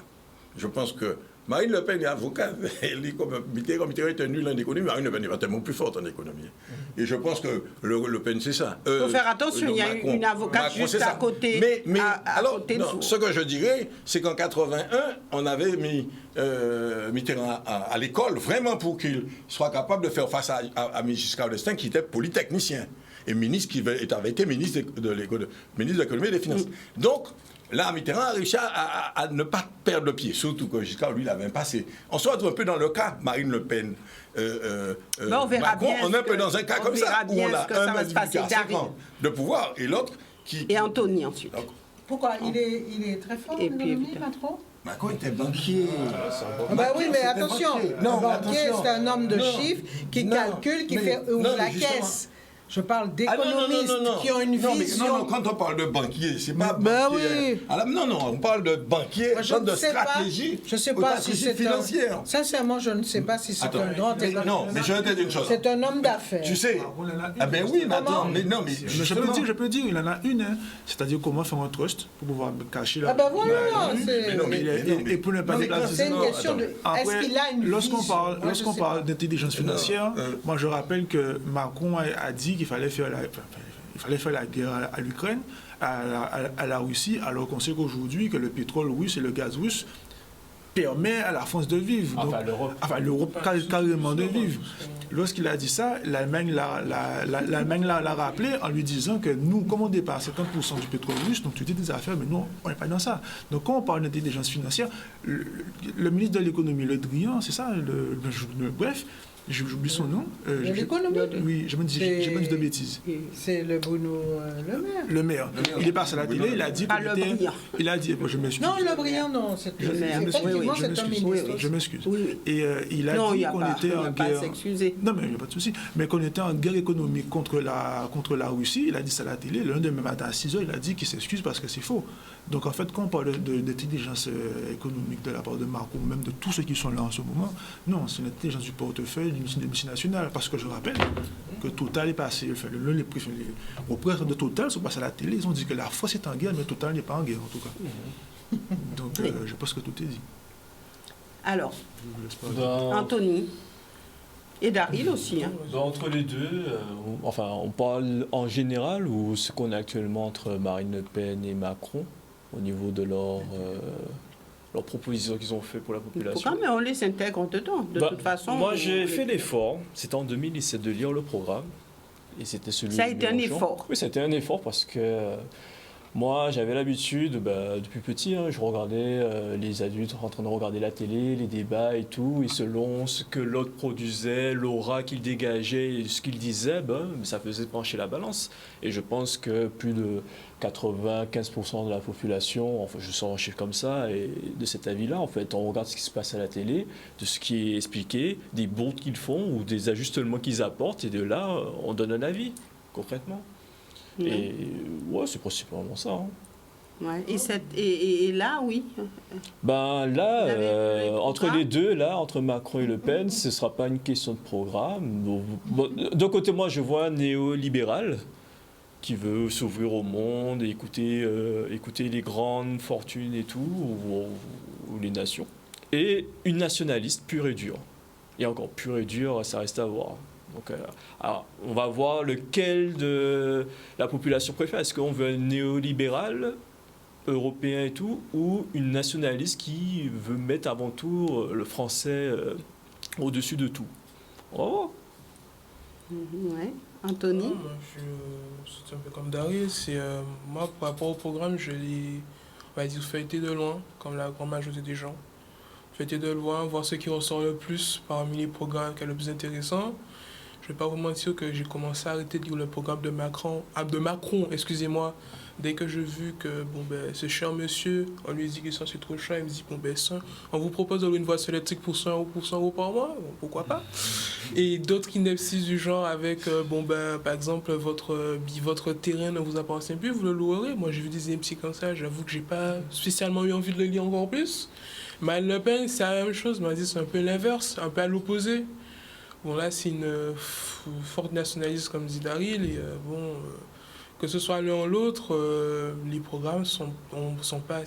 Je pense que Marine Le Pen est avocate. Elle dit comme Mitterrand était nul en économie. Marine Le Pen est pas tellement plus forte en économie. Et je pense que Le Pen, c'est ça. Il faut faire attention, il y a une avocate juste à côté. Alors, côté non, ce que je dirais, c'est qu'en 81, on avait mis Mitterrand à l'école, vraiment pour qu'il soit capable de faire face à Giscard d'Estaing, qui était polytechnicien. Et ministre qui avait été ministre de l'économie et des finances. Donc, là, Mitterrand a réussi à ne pas perdre le pied, surtout que Giscard, lui, il avait un passé. On se retrouve un peu dans le cas Marine Le Pen. On verra Macron, bien. On est un peu dans un cas comme ça, où on a un va se passer de pouvoir et l'autre qui... Et Anthony ensuite. Donc, Pourquoi il est très fort, Et puis, l'économie, Macron? Macron était banquier. Bah oui, mais attention, Non, un banquier, attention. c'est un homme de Non. chiffres qui Non, calcule, qui mais- fait ouvre non, la mais justement. caisse. Je parle Ah, d'économistes qui ont une vision. Non, quand on parle de banquier, c'est pas Ben banquier. oui. Alors, non, on parle de banquier, Moi, je ne de sais stratégie. pas. Je sais ou pas si stratégie c'est financière. Sincèrement, je ne sais pas si c'est Attends, un grand économiste. non, mais je vais te dire une chose. C'est un homme d'affaires. Tu sais, On en a une, ah ben oui, mais attends, Comment? mais non, mais Je justement. peux dire, il en a une. Hein. C'est-à-dire comment faire un trust pour pouvoir cacher la... Ah ben voilà, Mais non, mais- Et pour ne pas dire la c'est une non, question de. attends. Est-ce qu'il a une lorsqu'on vision? parle, Moi, je sais parle pas. d'intelligence financière, moi je rappelle que Macron a dit qu'il fallait faire la guerre à l'Ukraine, à la Russie, alors qu'on sait qu'aujourd'hui que le pétrole russe et le gaz russe permet à la France de vivre. Enfin, l'Europe carrément de vivre. Lorsqu'il a dit ça, l'Allemagne l'a rappelé en lui disant que nous, comme on dépasse 50% du pétrole russe, donc tu dis des affaires, mais nous, on n'est pas dans ça. Donc quand on parle d'intelligence financière, le ministre de l'économie, Le Drian, c'est ça, bref, j'oublie son nom. De l'économie. Oui, je me dis de bêtises. C'est le Bruno Le Maire. Le maire. Il est passé à la télé, il a dit Pas qu'on Le était... Briand. Il a dit, je m'excuse. Non, Le Briand, non. Le Maire. Effectivement, c'est un ministre. Je m'excuse. Oui, oui. Et il a Non, il dit n'y a qu'on pas, était en pas à guerre... s'excuser. Non, mais il n'y a pas de souci. Mais qu'on était en guerre économique contre la Russie, il a dit ça à la télé. Le lendemain matin à 6h, il a dit qu'il s'excuse parce que c'est faux. Donc en fait, quand on parle d'intelligence économique de la part de Macron, même de tous ceux qui sont là en ce moment, non, c'est l'intelligence du portefeuille d'une multinationale. Parce que je rappelle que Total est passé, les représentants de Total sont passés à la télé, ils ont dit que la France est en guerre, mais Total n'est pas en guerre en tout cas. Donc je pense que tout est dit. Alors, Je vous laisse pas- Anthony. Et Daryl aussi. Hein. Entre les deux, on parle en général ou ce qu'on a actuellement entre Marine Le Pen et Macron au niveau de leurs propositions qu'ils ont fait pour la population. Programme, mais on les intègre dedans. De toute façon. Moi, j'ai fait l'effort, c'était en 2017, de lire le programme. Et c'était celui Ça a de été un Mélenchon. effort. Oui, c'était un effort parce que moi, j'avais l'habitude, depuis petit, je regardais les adultes en train de regarder la télé, les débats et tout, et selon ce que l'autre produisait, l'aura qu'il dégageait et ce qu'il disait, ça faisait pencher la balance. Et je pense que plus de 95% de la population, enfin je sens un chiffre comme ça, et de cet avis-là, en fait, on regarde ce qui se passe à la télé, de ce qui est expliqué, des bourdes qu'ils font ou des ajustements qu'ils apportent, et de là, on donne un avis, concrètement. Et ouais, c'est principalement ça. Hein. Ouais. Et là, oui. Là, Vous avez le entre programme les deux, là, entre Macron et Le Pen, ce ne sera pas une question de programme. D'un côté, moi, je vois un néolibéral qui veut s'ouvrir au monde et écouter les grandes fortunes et tout, ou les nations. Et une nationaliste pure et dure. Et encore pure et dure, ça reste à voir. Donc, alors, on va voir lequel de la population préfère. Est-ce qu'on veut un néolibéral européen et tout, ou une nationaliste qui veut mettre avant tout le français au-dessus de tout? On va voir. Ouais. Anthony. Moi, c'est un peu comme Darius. Moi, par rapport au programme, je l'ai, on va dire, feuilleté de loin, comme la grande majorité des gens. Feuilleté de loin, voir ce qui ressort le plus parmi les programmes qui est le plus intéressant. je vais pas vous mentir que j'ai commencé à arrêter de lire le programme de Macron, excusez-moi, dès que j'ai vu que, ce cher monsieur, on lui dit que ça c'est trop cher, il me dit, ça, on vous propose de louer une voiture électrique pour 100 € par mois, pourquoi pas? Et d'autres inepties du genre avec, par exemple, votre terrain ne vous appartient plus, vous le louerez. Moi, j'ai vu des inepties comme ça, j'avoue que j'ai pas spécialement eu envie de le lire encore plus. Marine Le Pen, c'est la même chose, mais c'est un peu l'inverse, un peu à l'opposé. Bon, là, c'est une forte nationaliste, comme dit Daryl, et que ce soit l'un ou l'autre, les programmes sont pas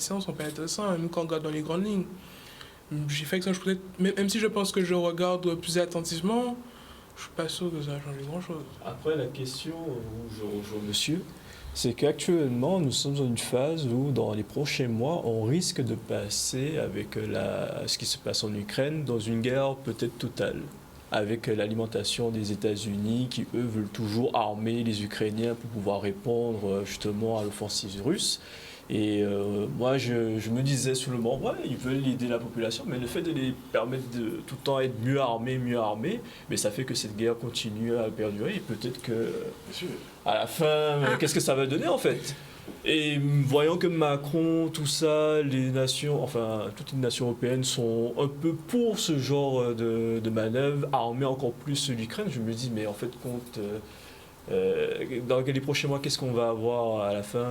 intéressants, même quand on regarde dans les grandes lignes. J'ai fait que ça, même si je pense que je regarde plus attentivement, je suis pas sûr que ça a changé grand-chose. Après, la question où je rejoins monsieur, c'est qu'actuellement, nous sommes dans une phase où, dans les prochains mois, on risque de passer, avec ce qui se passe en Ukraine, dans une guerre peut-être totale, avec l'alimentation des États-Unis qui, eux, veulent toujours armer les Ukrainiens pour pouvoir répondre justement à l'offensive russe. Et moi, je me disais sous le moment, ouais, ils veulent aider la population, mais le fait de les permettre de tout le temps être mieux armés, mais ça fait que cette guerre continue à perdurer. Et peut-être que, à la fin, qu'est-ce que ça va donner en fait? Et voyant que Macron, tout ça, les nations, enfin toutes les nations européennes sont un peu pour ce genre de manœuvre, armer encore plus l'Ukraine, je me dis, mais en fait, dans les prochains mois, qu'est-ce qu'on va avoir à la fin?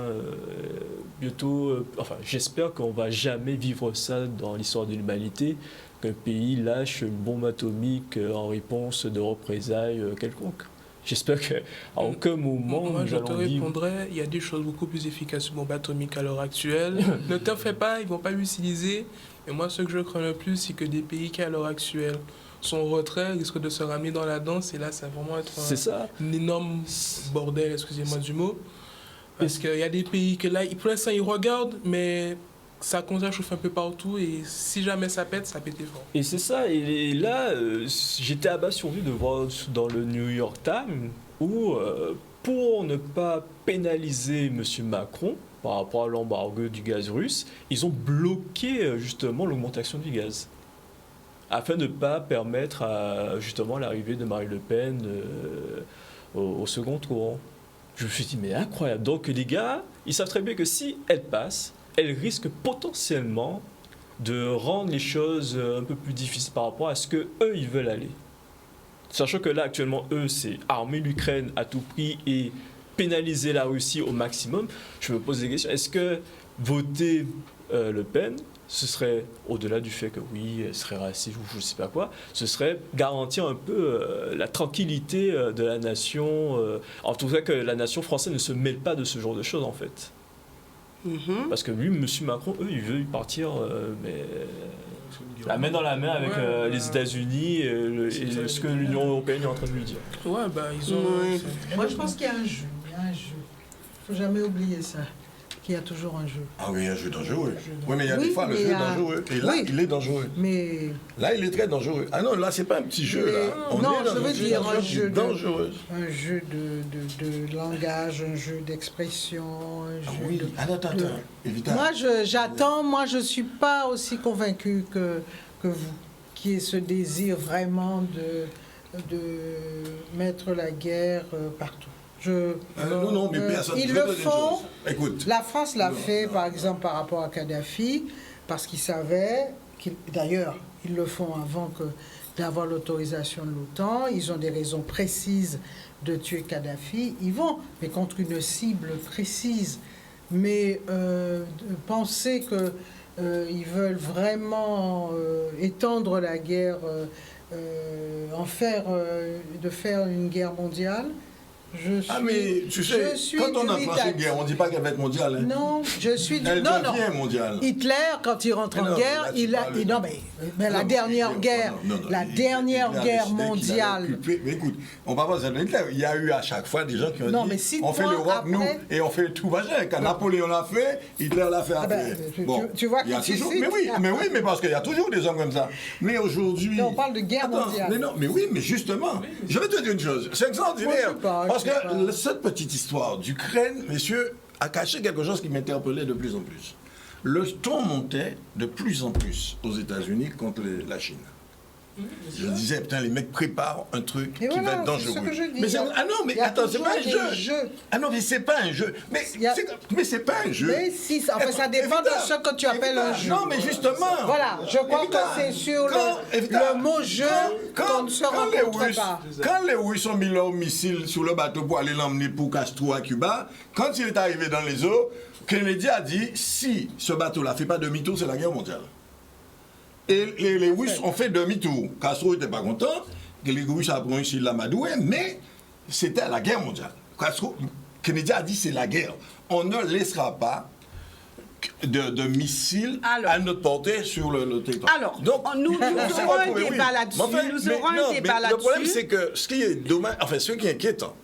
Bientôt, j'espère qu'on ne va jamais vivre ça dans l'histoire de l'humanité, qu'un pays lâche une bombe atomique en réponse de représailles quelconques. J'espère qu'à aucun moment, moi, nous allons vivre... répondrais, il y a des choses beaucoup plus efficaces sur une bombe atomique à l'heure actuelle. Ne t'en fais pas, ils ne vont pas l'utiliser. Et moi, ce que je crains le plus, c'est que des pays qui, à l'heure actuelle, sont en retrait, risquent de se ramener dans la danse. Et là, ça va vraiment être un énorme bordel, excusez-moi du mot. Parce qu'il y a des pays que là, pour l'instant, ils regardent, mais... ça commence à chauffer un peu partout et si jamais ça pète, ça pète fort. Et c'est ça, et là, j'étais abasourdi de voir dans le New York Times où, pour ne pas pénaliser M. Macron par rapport à l'embargo du gaz russe, ils ont bloqué justement l'augmentation du gaz afin de ne pas permettre justement l'arrivée de Marine Le Pen au second tour. Je me suis dit, mais incroyable. Donc les gars, ils savent très bien que si elle passe, elle risque potentiellement de rendre les choses un peu plus difficiles par rapport à ce qu'eux, ils veulent aller. Sachant que là, actuellement, eux, c'est armer l'Ukraine à tout prix et pénaliser la Russie au maximum. Je me pose des questions. Est-ce que voter Le Pen, ce serait, au-delà du fait que oui, elle serait raciste ou je ne sais pas quoi, ce serait garantir un peu la tranquillité de la nation, en tout cas que la nation française ne se mêle pas de ce genre de choses, en fait. Parce que lui, M. Macron, il veut partir, mais la main dans la main avec les États-Unis et ce que l'Union européenne est en train de lui dire. Ouais, ils ont... Moi, je pense qu'il y a un jeu. Il y a un jeu. Il ne faut jamais oublier ça. Qu'il y a toujours un jeu. Ah oui, un jeu dangereux. Oui, mais il y a des fois le jeu dangereux. Et là, il est dangereux. Mais... là, il est très dangereux. Ah non, là, c'est pas un petit jeu. Là. Non, je veux dire un jeu dangereux. Un jeu de langage, un jeu d'expression, un jeu de... Attends, évidemment. Moi, je ne suis pas aussi convaincue que vous, qui est ce désir vraiment de mettre la guerre partout. Non, mais personne. Ils le font. Écoute. La France l'a fait, par exemple, par rapport à Kadhafi, parce qu'ils savaient, d'ailleurs, ils le font avant d'avoir l'autorisation de l'OTAN. Ils ont des raisons précises de tuer Kadhafi. Ils vont, mais contre une cible précise. Mais penser qu'ils veulent vraiment étendre la guerre, de faire une guerre mondiale. Mais tu sais, quand on a tranché une guerre, on ne dit pas qu'elle va être mondiale. Hein. Non, je suis... Elle devient mondiale. Hitler, quand il rentre en guerre, mais la dernière guerre mondiale... Mais écoute, on va pas dire Hitler. Il y a eu à chaque fois des gens qui ont dit on fait l'Europe, nous, et on fait tout machin. Quand Napoléon l'a fait, Hitler l'a fait après. Tu vois qu'il y a toujours... Mais parce qu'il y a toujours des hommes comme ça. Mais aujourd'hui... On parle de guerre mondiale. Mais justement, je vais te dire une chose. C'est extraordinaire. Parce que cette petite histoire d'Ukraine, messieurs, a caché quelque chose qui m'interpellait de plus en plus. Le ton montait de plus en plus aux États-Unis contre la Chine. je disais, putain, les mecs préparent un truc Et qui voilà, va être dangereux. c'est ce que je dis. Mais ah non, mais Il y a attends, c'est pas un toujours des jeu. jeux. Ah non, mais c'est pas un jeu. Mais c'est pas un jeu. Mais si, en fait, ça dépend de ce que tu appelles un jeu. Non, mais justement. Voilà, je crois que c'est sur le mot jeu qu'on ne se rencontre pas. Quand les Russes ont mis leur missile sur le bateau pour aller l'emmener pour Castro à Cuba, quand il est arrivé dans les eaux, Kennedy a dit, si ce bateau-là ne fait pas demi-tour, c'est la guerre mondiale. Et les Russes ont fait demi-tour. Castro n'était pas content, les Russes ont réussi l'amadouer, mais c'était la guerre mondiale. Kennedy a dit, c'est la guerre. On ne laissera pas de missiles à notre portée sur le territoire. Alors, donc, nous aurons un débat là-dessus. Le problème, c'est que ce qui est dommage, enfin, ce qui est inquiétant,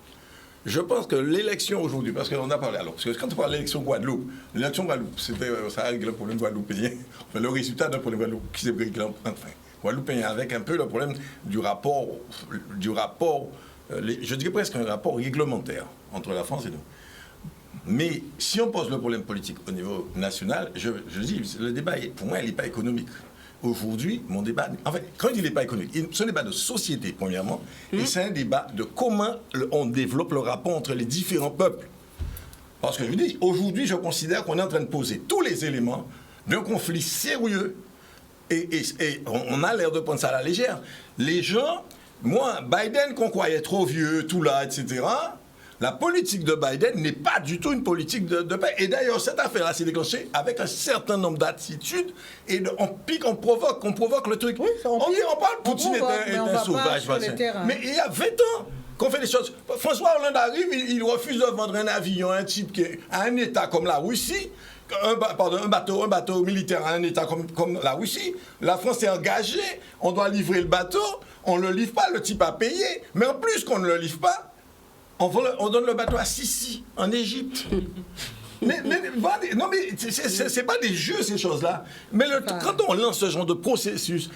je pense que l'élection aujourd'hui, parce qu'on a parlé, alors, parce que quand on parle de l'élection Guadeloupe, ça a réglé le problème guadeloupéen, enfin, le résultat d'un problème Guadeloupe qui s'est réglé enfin, guadeloupéen, avec un peu le problème du rapport, je dirais presque un rapport réglementaire entre la France et nous. Mais si on pose le problème politique au niveau national, je dis, le débat, pour moi, il n'est pas économique. Aujourd'hui, mon débat, en fait, quand il n'est pas économique, c'est un débat de société, premièrement, et c'est un débat de comment on développe le rapport entre les différents peuples. Parce que je vous dis, aujourd'hui, je considère qu'on est en train de poser tous les éléments d'un conflit sérieux, et on a l'air de prendre ça à la légère. Les gens, moi, Biden, qu'on croyait trop vieux, tout là, etc., la politique de Biden n'est pas du tout une politique de paix. Et d'ailleurs, cette affaire-là s'est déclenchée avec un certain nombre d'attitudes. Et on provoque le truc. Oui, on parle, Poutine est un sauvage. Mais il y a 20 ans qu'on fait les choses. François Hollande arrive, il refuse de vendre un avion à un type qui est à un État comme la Russie. Un bateau militaire à un État comme la Russie. La France est engagée, on doit livrer le bateau. On ne le livre pas, le type a payé. Mais en plus qu'on ne le livre pas, on donne le bateau à Sisi, en Égypte. Non, mais c'est pas des jeux, ces choses-là. Mais quand on lance ce genre de processus,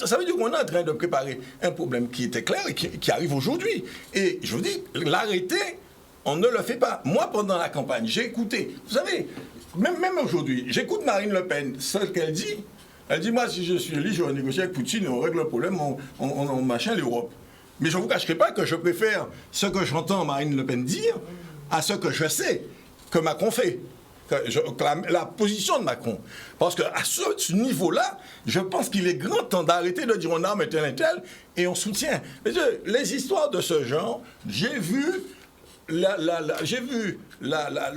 ça veut dire qu'on est en train de préparer un problème qui était clair et qui arrive aujourd'hui. Et je vous dis, l'arrêter, on ne le fait pas. Moi, pendant la campagne, j'ai écouté. Vous savez, même aujourd'hui, j'écoute Marine Le Pen, ce qu'elle dit. Elle dit, moi, si je suis élu, je vais négocier avec Poutine et on règle le problème, on machin l'Europe. Mais je ne vous cacherai pas que je préfère ce que j'entends Marine Le Pen dire à ce que je sais que Macron fait. La position de Macron. Parce qu'à ce niveau-là, je pense qu'il est grand temps d'arrêter de dire on arme tel et on soutient. Mais les histoires de ce genre, j'ai vu le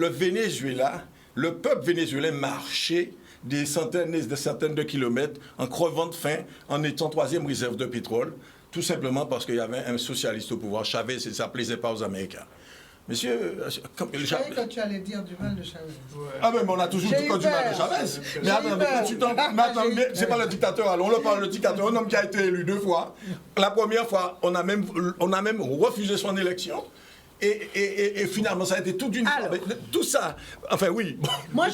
Venezuela, le peuple vénézuélien marcher des centaines de kilomètres en crevant de faim, en étant troisième réserve de pétrole. Tout simplement parce qu'il y avait un socialiste au pouvoir, Chavez, et ça ne plaisait pas aux Américains. Monsieur... Je savais que tu allais dire du mal de Chavez. Ouais. Ah mais on a toujours dit du mal de Chavez. Mais attends, c'est pas le dictateur, alors on le parle le dictateur, un homme qui a été élu 2 fois. La première fois, on a même refusé son élection. Et finalement, ça a été toute une... tout ça, enfin oui. Moi,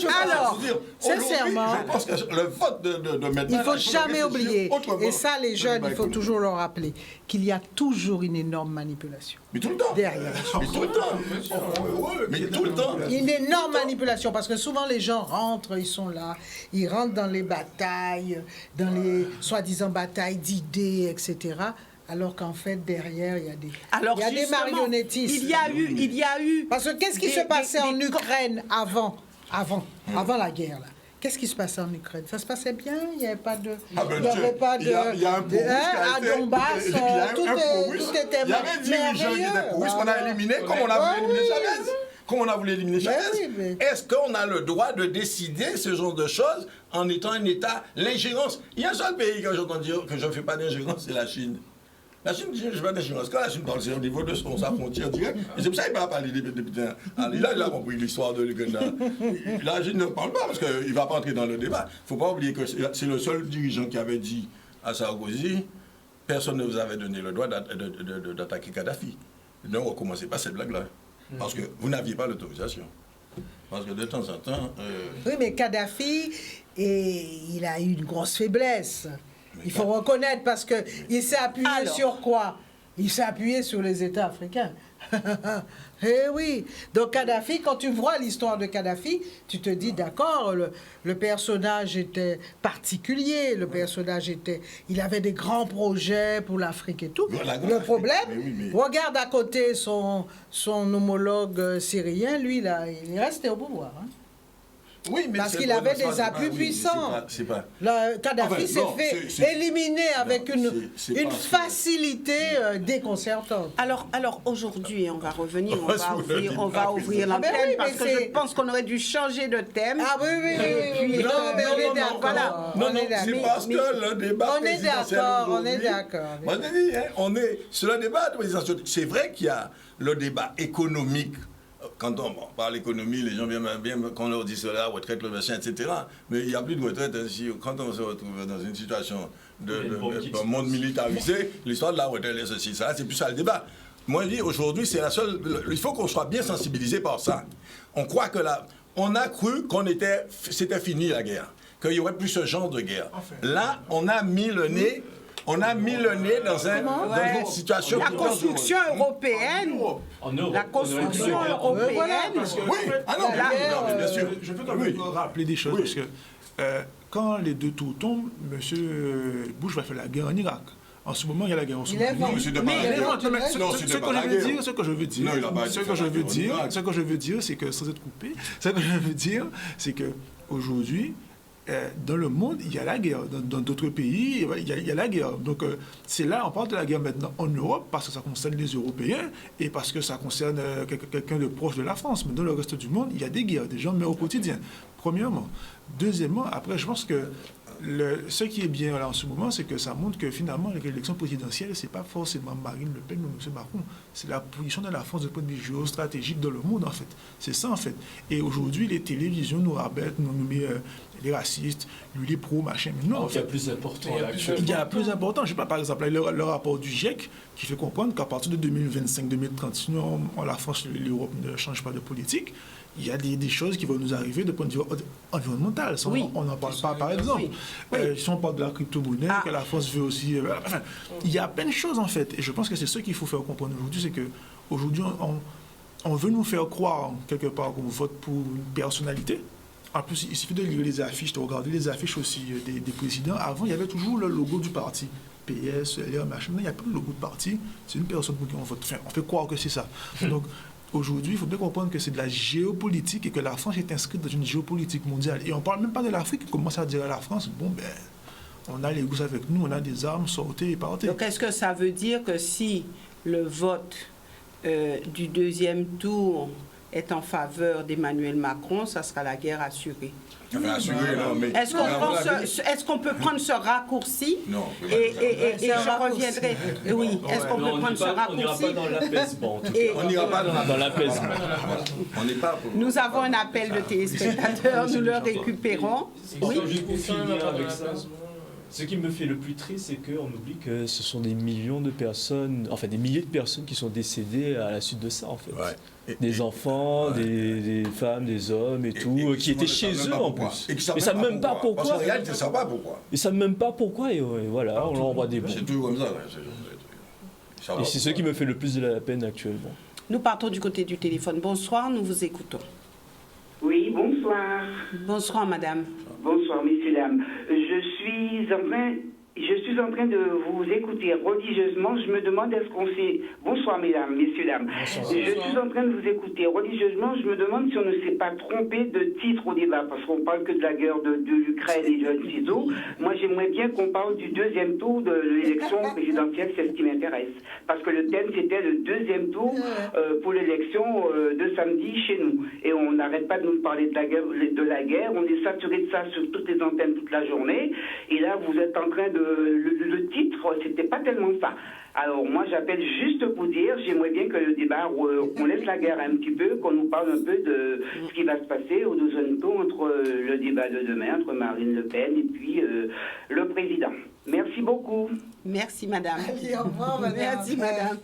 sincèrement, je pense que le vote de maintenant... Il ne faut jamais oublier, et ça les jeunes, il faut toujours leur rappeler, qu'il y a toujours une énorme manipulation. Mais tout le temps. Derrière. Mais tout le temps. Mais tout le temps. Une énorme manipulation, parce que souvent les gens rentrent, ils sont là, ils rentrent dans les batailles, dans les soi-disant batailles d'idées, etc., alors qu'en fait, derrière, il y a des marionnettistes. Il y a eu... Parce que qu'est-ce qui se passait en Ukraine avant la guerre, là? Qu'est-ce qui se passait en Ukraine? Ça se passait bien? Il n'y avait pas de... Il y a un pourruche à Donbass, tout était merveilleux. Il y avait un dirigeant qui était pourruche qu'on a éliminé, comme on a voulu éliminer Chavez. Comme on a voulu éliminer Chavez. Est-ce qu'on a le droit de décider ce genre de choses en étant un État? L'ingérence. Il y a un seul pays que j'entends dire que je ne fais pas d'ingérence, c'est la Chine. La Chine, je ne fais pas d'ingérence. Quand la Chine parle, c'est au niveau de sa frontière directe. Et c'est pour ça qu'il ne va pas parler des putains. Il a compris l'histoire de l'Uganda. La Chine ne parle pas parce qu'il ne va pas entrer dans le débat. Il ne faut pas oublier que c'est le seul dirigeant qui avait dit à Sarkozy, personne ne vous avait donné le droit d'attaquer Kadhafi. Donc, on ne commençait pas cette blague-là. Parce que vous n'aviez pas l'autorisation. Parce que de temps en temps... Oui, mais Kadhafi, il a eu une grosse faiblesse. Il faut reconnaître, parce qu'il s'est appuyé sur quoi? Il s'est appuyé sur les États africains. Eh oui. Donc Kadhafi, quand tu vois l'histoire de Kadhafi, tu te dis d'accord, le personnage était particulier, il avait des grands projets pour l'Afrique et tout. Le problème, regarde à côté son homologue syrien, lui là, il est resté au pouvoir. Hein. Oui, mais parce qu'il avait des appuis puissants. Kadhafi s'est fait éliminer avec une facilité déconcertante. Alors aujourd'hui, on va revenir, on va ouvrir l'antenne parce que je pense qu'on aurait dû changer de thème. Ah oui. Non, mais on est d'accord. Voilà. Non, c'est parce que le débat présidentiel on est d'accord. Moi, je dis, on est sur le débat présidentiel. C'est vrai qu'il y a le débat économique. Quand on parle économie, les gens viennent bien quand on leur dit cela, retraite, le machin, etc. Mais il n'y a plus de retraite ainsi. Quand on se retrouve dans une situation d'un monde militarisé, l'histoire de la retraite et ceci, ça, c'est plus ça le débat. Moi, je dis, aujourd'hui, c'est la seule... Il faut qu'on soit bien sensibilisé par ça. On croit que là... On a cru c'était fini la guerre, qu'il n'y aurait plus ce genre de guerre. Là, on a mis le nez... On a mis le nez dans une situation... La construction européenne. La construction européenne. Oui, non, bien sûr. Je veux quand même rappeler des choses, parce que quand les deux tours tombent, M. Bush va faire la guerre en Irak. En ce moment, il y a la guerre en Somalie. Ce que je veux dire, c'est que, sans être coupé, c'est qu'aujourd'hui, dans le monde, il y a la guerre. Dans d'autres pays, il y a la guerre. Donc, c'est là, on parle de la guerre maintenant en Europe, parce que ça concerne les Européens et parce que ça concerne quelqu'un de proche de la France. Mais dans le reste du monde, il y a des guerres. Des gens meurent au quotidien, premièrement. Deuxièmement, après, je pense que ce qui est bien là en ce moment, c'est que ça montre que finalement, l'élection présidentielle, ce n'est pas forcément Marine Le Pen ou M. Macron. C'est la position de la France du point de vue géostratégique dans le monde, en fait. C'est ça, en fait. Et aujourd'hui, les télévisions nous rabattent, nous mettent les racistes, lui, les pros, machin. Mais non, en fait, il y a plus important. Il y a plus important. Je ne sais pas, par exemple, le rapport du GIEC qui fait comprendre qu'à partir de 2025-2030, sinon la France et l'Europe ne changent pas de politique, il y a des choses qui vont nous arriver de point de vue environnemental. On n'en parle pas, par exemple. Si on parle de la crypto-monnaie, que la France veut aussi... Enfin, il y a plein de choses, en fait. Et je pense que c'est ce qu'il faut faire comprendre aujourd'hui, c'est qu'aujourd'hui, on veut nous faire croire, quelque part, qu'on vote pour une personnalité. En plus, il suffit de lire les affiches, de regarder les affiches aussi des présidents. Avant, il y avait toujours le logo du parti. PS, LR, machin. Il n'y a plus de logo de parti. C'est une personne pour qui on vote. Enfin, on fait croire que c'est ça. Donc, aujourd'hui, il faut bien comprendre que c'est de la géopolitique et que la France est inscrite dans une géopolitique mondiale. Et on ne parle même pas de l'Afrique qui commence à dire à la France, bon, ben, on a les gousses avec nous, on a des armes, sortez et partez. Donc, est-ce que ça veut dire que si le vote du deuxième tour est en faveur d'Emmanuel Macron, ça sera la guerre assurée? Est-ce qu'on peut prendre ce raccourci? Non. Et je reviendrai. Oui. Est-ce qu'on peut prendre ce raccourci? On n'ira pas dans l'apaisement. On n'ira pas dans l'apaisement. On n'est pas. Nous avons un appel de téléspectateurs. Nous le récupérons. Oui. Pour finir avec ça. Ce qui me fait le plus triste, c'est qu'on oublie que ce sont des millions de personnes, enfin des milliers de personnes qui sont décédées à la suite de ça, en fait. Ouais. Des enfants, des femmes, des hommes et tout, qui étaient chez eux en plus. Et ils ne savent même pas pourquoi. Parce qu'en réalité, ils ne savent pas pourquoi. Ils ne savent même pas pourquoi, et voilà, on leur envoie des bombes. C'est tout comme ça. Et c'est ce qui me fait le plus de la peine actuellement. Nous partons du côté du téléphone. Bonsoir, nous vous écoutons. Oui, bonsoir. Bonsoir, madame. Bonsoir, messieurs, dames. Je suis en train de vous écouter religieusement. Je me demande est-ce qu'on s'est... Bonsoir, mesdames, messieurs, dames. Bonsoir. Je suis en train de vous écouter religieusement. Je me demande si on ne s'est pas trompé de titre au débat, parce qu'on parle que de la guerre de l'Ukraine et de ciseaux. Moi, j'aimerais bien qu'on parle du deuxième tour de l'élection présidentielle, c'est ce qui m'intéresse. Parce que le thème, c'était le deuxième tour pour l'élection de samedi chez nous. Et on n'arrête pas de nous parler de la guerre. On est saturé de ça sur toutes les antennes toute la journée. Et là, vous êtes en train de... Le titre, c'était pas tellement ça. Alors moi, j'appelle juste pour dire, j'aimerais bien que le débat, on laisse la guerre un petit peu, qu'on nous parle un peu de ce qui va se passer au deuxième tour entre le débat de demain, entre Marine Le Pen et puis le président. Merci beaucoup. Merci, madame. Allez, au revoir, madame. Merci, madame.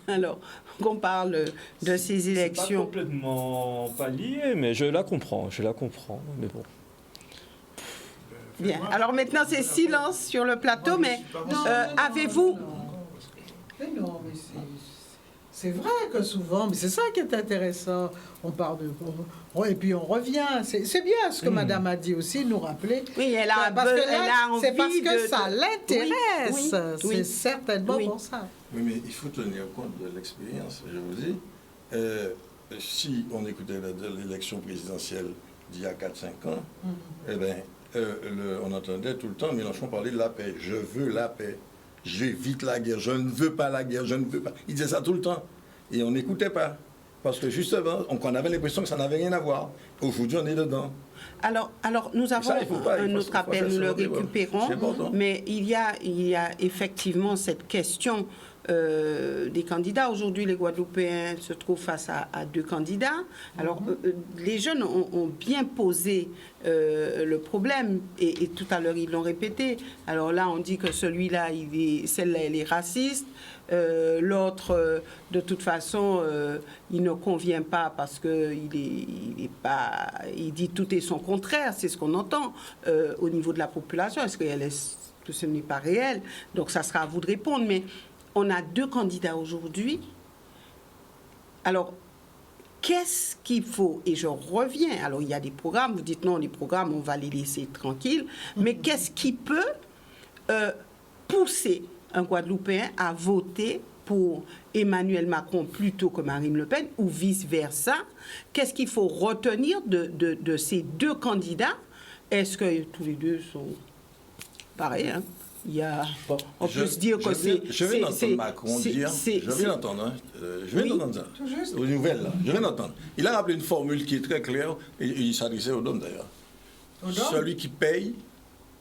Alors, qu'on parle de ces élections. C'est pas complètement pas lié, mais je la comprends, mais bon. Bien. Alors maintenant, c'est silence sur le plateau, mais Mais non, mais c'est vrai que souvent, mais c'est ça qui est intéressant. On parle de... Et puis on revient. C'est bien ce que Madame a dit aussi, nous rappeler. Oui, elle a, parce que là, elle a envie c'est parce que de... ça l'intéresse. Oui, C'est certainement pour ça. Oui, mais il faut tenir compte de l'expérience, je vous dis. Si on écoutait l'élection présidentielle d'il y a 4-5 ans, eh bien, on entendait tout le temps Mélenchon parler de la paix. Je veux la paix. J'évite la guerre. Je ne veux pas la guerre. Je ne veux pas. Il disait ça tout le temps. Et on n'écoutait pas. Parce que justement, on avait l'impression que ça n'avait rien à voir. Aujourd'hui, on est dedans. Alors nous avons un autre appel, nous le récupérons, mais il y a effectivement cette question des candidats. Aujourd'hui, les Guadeloupéens se trouvent face à 2 candidats. Alors, les jeunes ont bien posé le problème, et tout à l'heure, ils l'ont répété. Alors là, on dit que celui-là, celle-là, elle est raciste. L'autre, de toute façon, il ne convient pas parce qu'il il dit tout et son contraire. C'est ce qu'on entend au niveau de la population. Est-ce que ce n'est pas réel? Donc, ça sera à vous de répondre. Mais on a 2 candidats aujourd'hui. Alors, qu'est-ce qu'il faut? Et je reviens. Alors, il y a des programmes. Vous dites non, les programmes, on va les laisser tranquilles. Mais qu'est-ce qui peut pousser un Guadeloupéen à voter pour Emmanuel Macron plutôt que Marine Le Pen ou vice-versa? Qu'est-ce qu'il faut retenir de ces 2 candidats? Est-ce que tous les 2 sont pareils, hein? On peut se dire que c'est... Je viens d'entendre Macron dire... Je viens d'entendre, hein. Je viens d'entendre ça. Aux nouvelles, là. Je viens d'entendre. Il a rappelé une formule qui est très claire, et il s'adressait aux hommes, d'ailleurs. Celui qui paye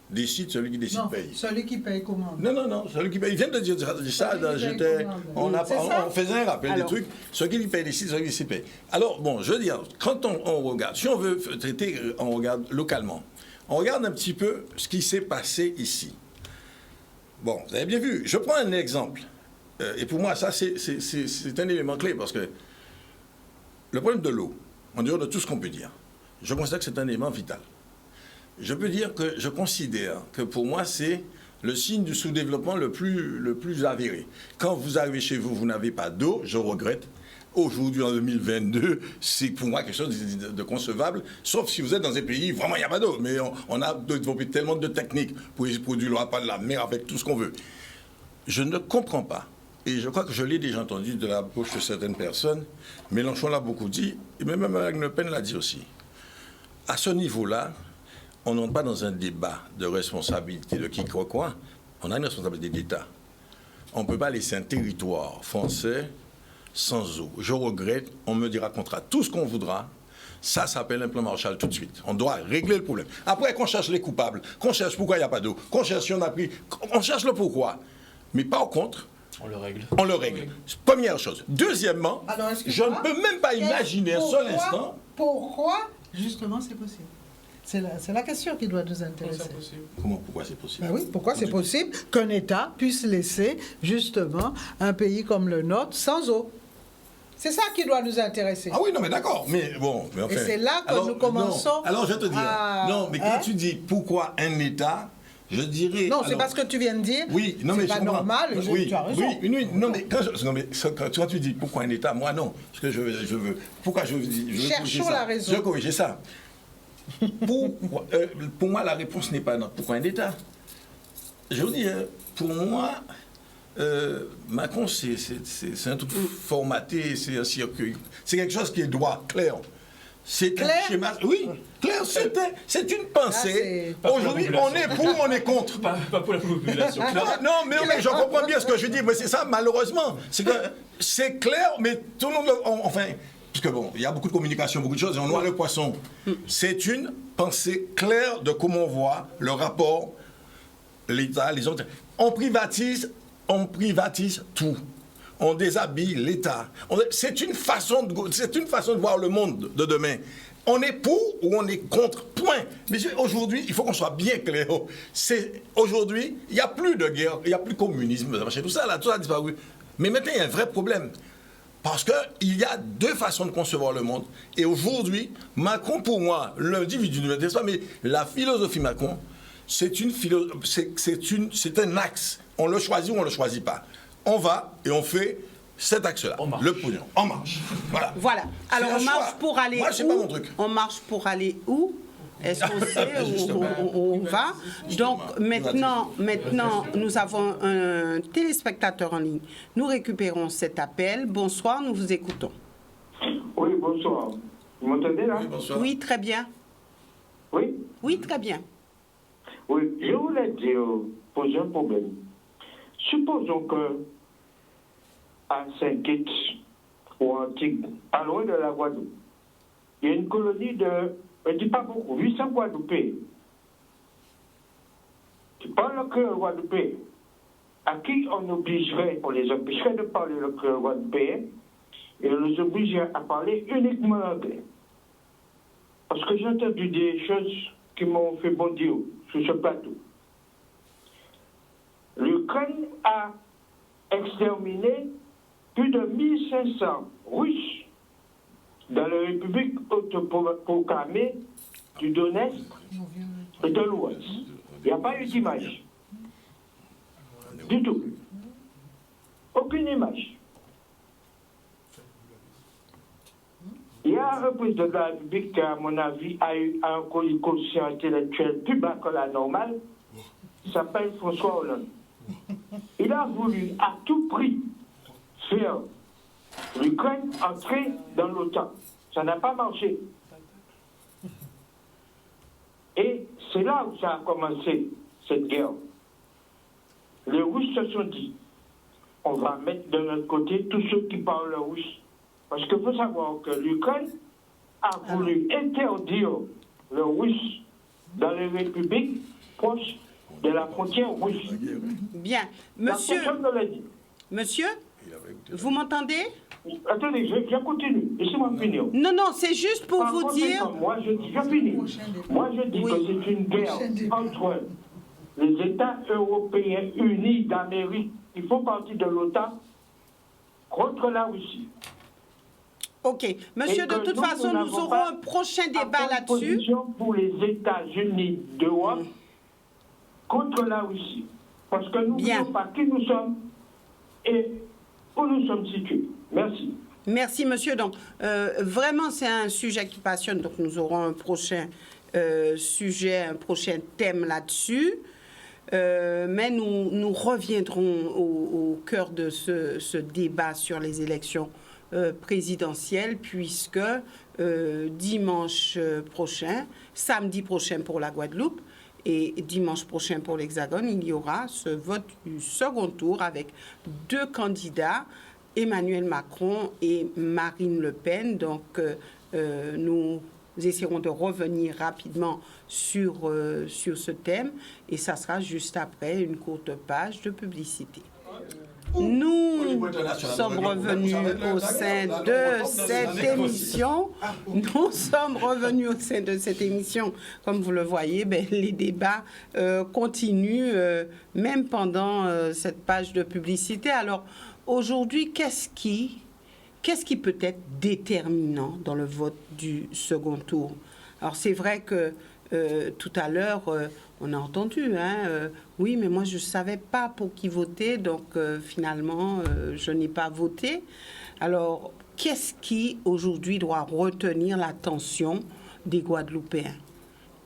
décide, celui qui décide paye. Celui qui paye commande. Non, celui qui paye. Il vient de dire ça, on faisait un rappel des trucs. Celui qui paye décide, celui qui décide paye. Alors, bon, je veux dire, quand on regarde, si on veut traiter, on regarde localement, on regarde un petit peu ce qui s'est passé ici. Bon, vous avez bien vu. Je prends un exemple. Et pour moi, ça, c'est un élément clé parce que le problème de l'eau, en dehors de tout ce qu'on peut dire, je considère que c'est un élément vital. Je peux dire que je considère que pour moi, c'est le signe du sous-développement le plus avéré. Quand vous arrivez chez vous, vous n'avez pas d'eau, je regrette. Aujourd'hui, en 2022, c'est pour moi quelque chose de concevable, sauf si vous êtes dans un pays, vraiment, il n'y a pas d'eau. Mais on a développé tellement de techniques pour produire l'eau, pas de la mer, avec tout ce qu'on veut. Je ne comprends pas, et je crois que je l'ai déjà entendu de la bouche de certaines personnes, Mélenchon l'a beaucoup dit, et même Marine Le Pen l'a dit aussi. À ce niveau-là, on n'entre pas dans un débat de responsabilité de qui croit quoi, on a une responsabilité d'État. On ne peut pas laisser un territoire français sans eau. Je regrette, on me dira qu'on fera tout ce qu'on voudra. Ça s'appelle un plan Marshall tout de suite. On doit régler le problème. Après, qu'on cherche les coupables, qu'on cherche pourquoi il n'y a pas d'eau, qu'on cherche si on a pris, on cherche le pourquoi. Mais par contre, on le règle. On le règle. Première chose. Deuxièmement, je ne peux même pas imaginer un seul instant. Pourquoi, justement, c'est possible? C'est la question qui doit nous intéresser. Pourquoi c'est possible? Ben oui, pourquoi c'est possible qu'un État puisse laisser, justement, un pays comme le nôtre sans eau? C'est ça qui doit nous intéresser. Ah oui, non, mais d'accord. Mais bon, mais enfin, et c'est là que nous commençons. Non. Alors, je vais te dire. Non, mais quand tu dis pourquoi un État, je dirais. Non, c'est parce que tu viens de dire. Oui, non, mais c'est pas normal. Tu as raison. Oui, non, mais quand tu dis pourquoi un État, moi non. Parce que je veux. Pourquoi je veux cherchons la raison. Je veux corriger ça. Pour moi, la réponse n'est pas non. Pourquoi un État? Je vous dis, pour moi. Macron, c'est un truc formaté, c'est un circuit. C'est quelque chose qui est droit, clair. C'est clair. Schéma, oui, clair. C'est une pensée. Aujourd'hui, on est pour, on est contre. Pas pour la population. Non, mais je comprends bien ce que je dis, mais c'est ça, malheureusement. C'est que c'est clair, mais tout le monde, enfin, parce que bon, il y a beaucoup de communication, beaucoup de choses, et on noie le poisson. C'est une pensée claire de comment on voit le rapport, l'État, les autres. On privatise tout. On déshabille l'État. C'est une façon de voir le monde de demain. On est pour ou on est contre, point. Mais aujourd'hui, il faut qu'on soit bien clair. Aujourd'hui, il n'y a plus de guerre, il n'y a plus de communisme, tout ça a disparu. Mais maintenant, il y a un vrai problème. Parce qu'il y a 2 façons de concevoir le monde. Et aujourd'hui, Macron, pour moi, l'individu ne m'intéresse pas, mais la philosophie Macron, c'est un axe. On le choisit ou on ne le choisit pas. on va et on fait cet axe-là, le pognon, en marche. Voilà. Voilà. Alors, on marche choix. pour aller Moi, c'est où? pas mon truc. On marche pour aller où? Est-ce qu'on sait où on va? Donc, maintenant, nous avons un téléspectateur en ligne. Nous récupérons cet appel. Bonsoir, nous vous écoutons. Oui, bonsoir. Vous m'entendez là? Oui, bonsoir. Oui, très bien. Oui? Oui, très bien. Oui, je voulais dire, poser un problème. Supposons que à Saint-Kitts ou Antigua, pas loin de la Guadeloupe, il y a une colonie de, je ne dis pas beaucoup, 800 Guadeloupéens qui parlent le créole guadeloupéen, à qui on les obligerait de parler le créole guadeloupéen et on les obligerait à parler uniquement l'anglais. Parce que j'ai entendu des choses qui m'ont fait bondir sur ce plateau. L'Ukraine a exterminé plus de 1500 Russes dans la République autoproclamée du Donetsk et de l'Ouest. Il n'y a pas eu d'image. Du tout. Aucune image. Il y a un président de la République qui, à mon avis, a eu un quotient intellectuel plus bas que la normale. Il s'appelle François Hollande. Il a voulu à tout prix faire l'Ukraine entrer dans l'OTAN. Ça n'a pas marché. Et c'est là où ça a commencé, cette guerre. Les Russes se sont dit, on va mettre de notre côté tous ceux qui parlent russe. Parce qu'il faut savoir que l'Ukraine a voulu interdire le russe dans les républiques proches de la frontière russe. Bien. Monsieur, vous m'entendez? Attendez, je continue. Laissez-moi finir. Non, c'est juste pour vous dire... Moi, je dis que c'est une guerre entre les États européens unis d'Amérique, qui font partie de l'OTAN, contre la Russie. Ok. Monsieur, de toute façon, nous aurons un prochain débat là-dessus. Pour les États-Unis d'Europe contre la Russie. Parce que nous ne savons pas qui nous sommes et où nous sommes situés. Merci. Merci, monsieur. Donc, vraiment, c'est un sujet qui passionne. Donc, nous aurons un prochain sujet, un prochain thème là-dessus. Mais nous reviendrons au cœur de ce débat sur les élections présidentielles, puisque dimanche prochain, samedi prochain pour la Guadeloupe, et dimanche prochain pour l'Hexagone, il y aura ce vote du second tour avec deux candidats, Emmanuel Macron et Marine Le Pen. Donc, nous essaierons de revenir rapidement sur ce thème et ça sera juste après une courte page de publicité. Nous sommes revenus au sein de cette émission. Nous sommes revenus au sein de cette émission. Comme vous le voyez, les débats continuent même pendant cette page de publicité. Alors, aujourd'hui, qu'est-ce qui peut être déterminant dans le vote du second tour? Alors, c'est vrai que tout à l'heure, on a entendu, oui, mais moi, je ne savais pas pour qui voter, donc finalement, je n'ai pas voté. Alors, qu'est-ce qui, aujourd'hui, doit retenir l'attention des Guadeloupéens?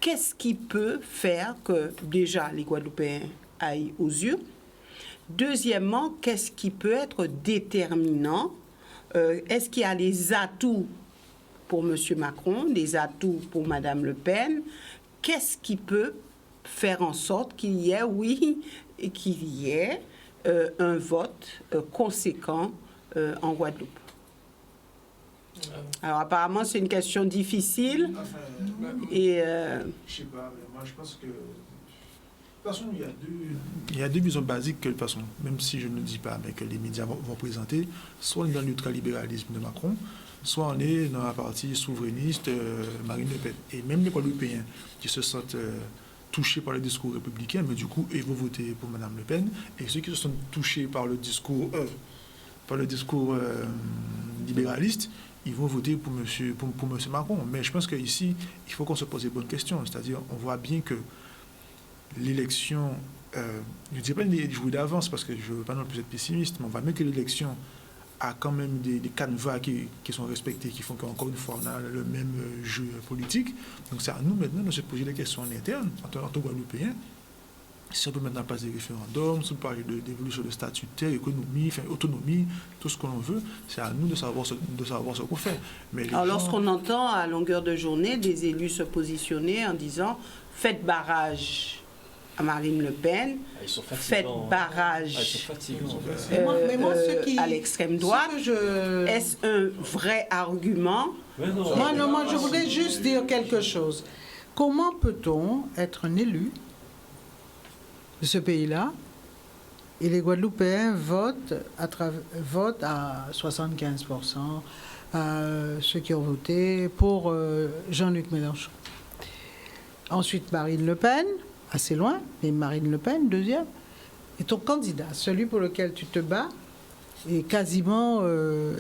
Qu'est-ce qui peut faire que, déjà, les Guadeloupéens aillent aux urnes? Deuxièmement, qu'est-ce qui peut être déterminant? Est-ce qu'il y a les atouts pour M. Macron, des atouts pour Mme Le Pen? Qu'est-ce qui peut faire en sorte qu'il y ait, un vote conséquent en Guadeloupe? Alors, apparemment, c'est une question difficile. Et je sais pas, mais moi, je pense que... De toute façon, il y a deux visions basiques que, de toute façon, même si je ne dis pas, mais que les médias vont présenter, soit on est dans l'ultralibéralisme de Macron, soit on est dans la partie souverainiste Marine Le Pen. Et même les Guadeloupéens qui se sentent touchés par le discours républicain, mais du coup, ils vont voter pour Mme Le Pen. Et ceux qui se sont touchés par le discours libéraliste, ils vont voter pour M. Macron. Mais je pense qu'ici, il faut qu'on se pose les bonnes questions. C'est-à-dire, on voit bien que l'élection je ne dirais pas de jouer d'avance parce que je ne veux pas non plus être pessimiste, mais on va mettre que l'élection a quand même des canevas qui sont respectés, qui font qu'encore une fois, on a le même jeu politique. Donc c'est à nous maintenant de se poser des questions en interne, en tant que Guadeloupéens. Si on peut maintenant passer des référendums, si on peut parler d'évolution de statutaire, économie, enfin, autonomie, tout ce que l'on veut, c'est à nous de savoir ce qu'on fait. Mais alors, lorsqu'on entend à longueur de journée des élus se positionner en disant « faites barrage à Marine Le Pen, faites barrage à l'extrême droite », est-ce un vrai argument? Moi, je voudrais juste dire quelque chose. Comment peut-on être un élu de ce pays-là et les Guadeloupéens votent à 75%, ceux qui ont voté pour Jean-Luc Mélenchon. Ensuite, Marine Le Pen, assez loin, mais Marine Le Pen, deuxième. Et ton candidat, celui pour lequel tu te bats, est quasiment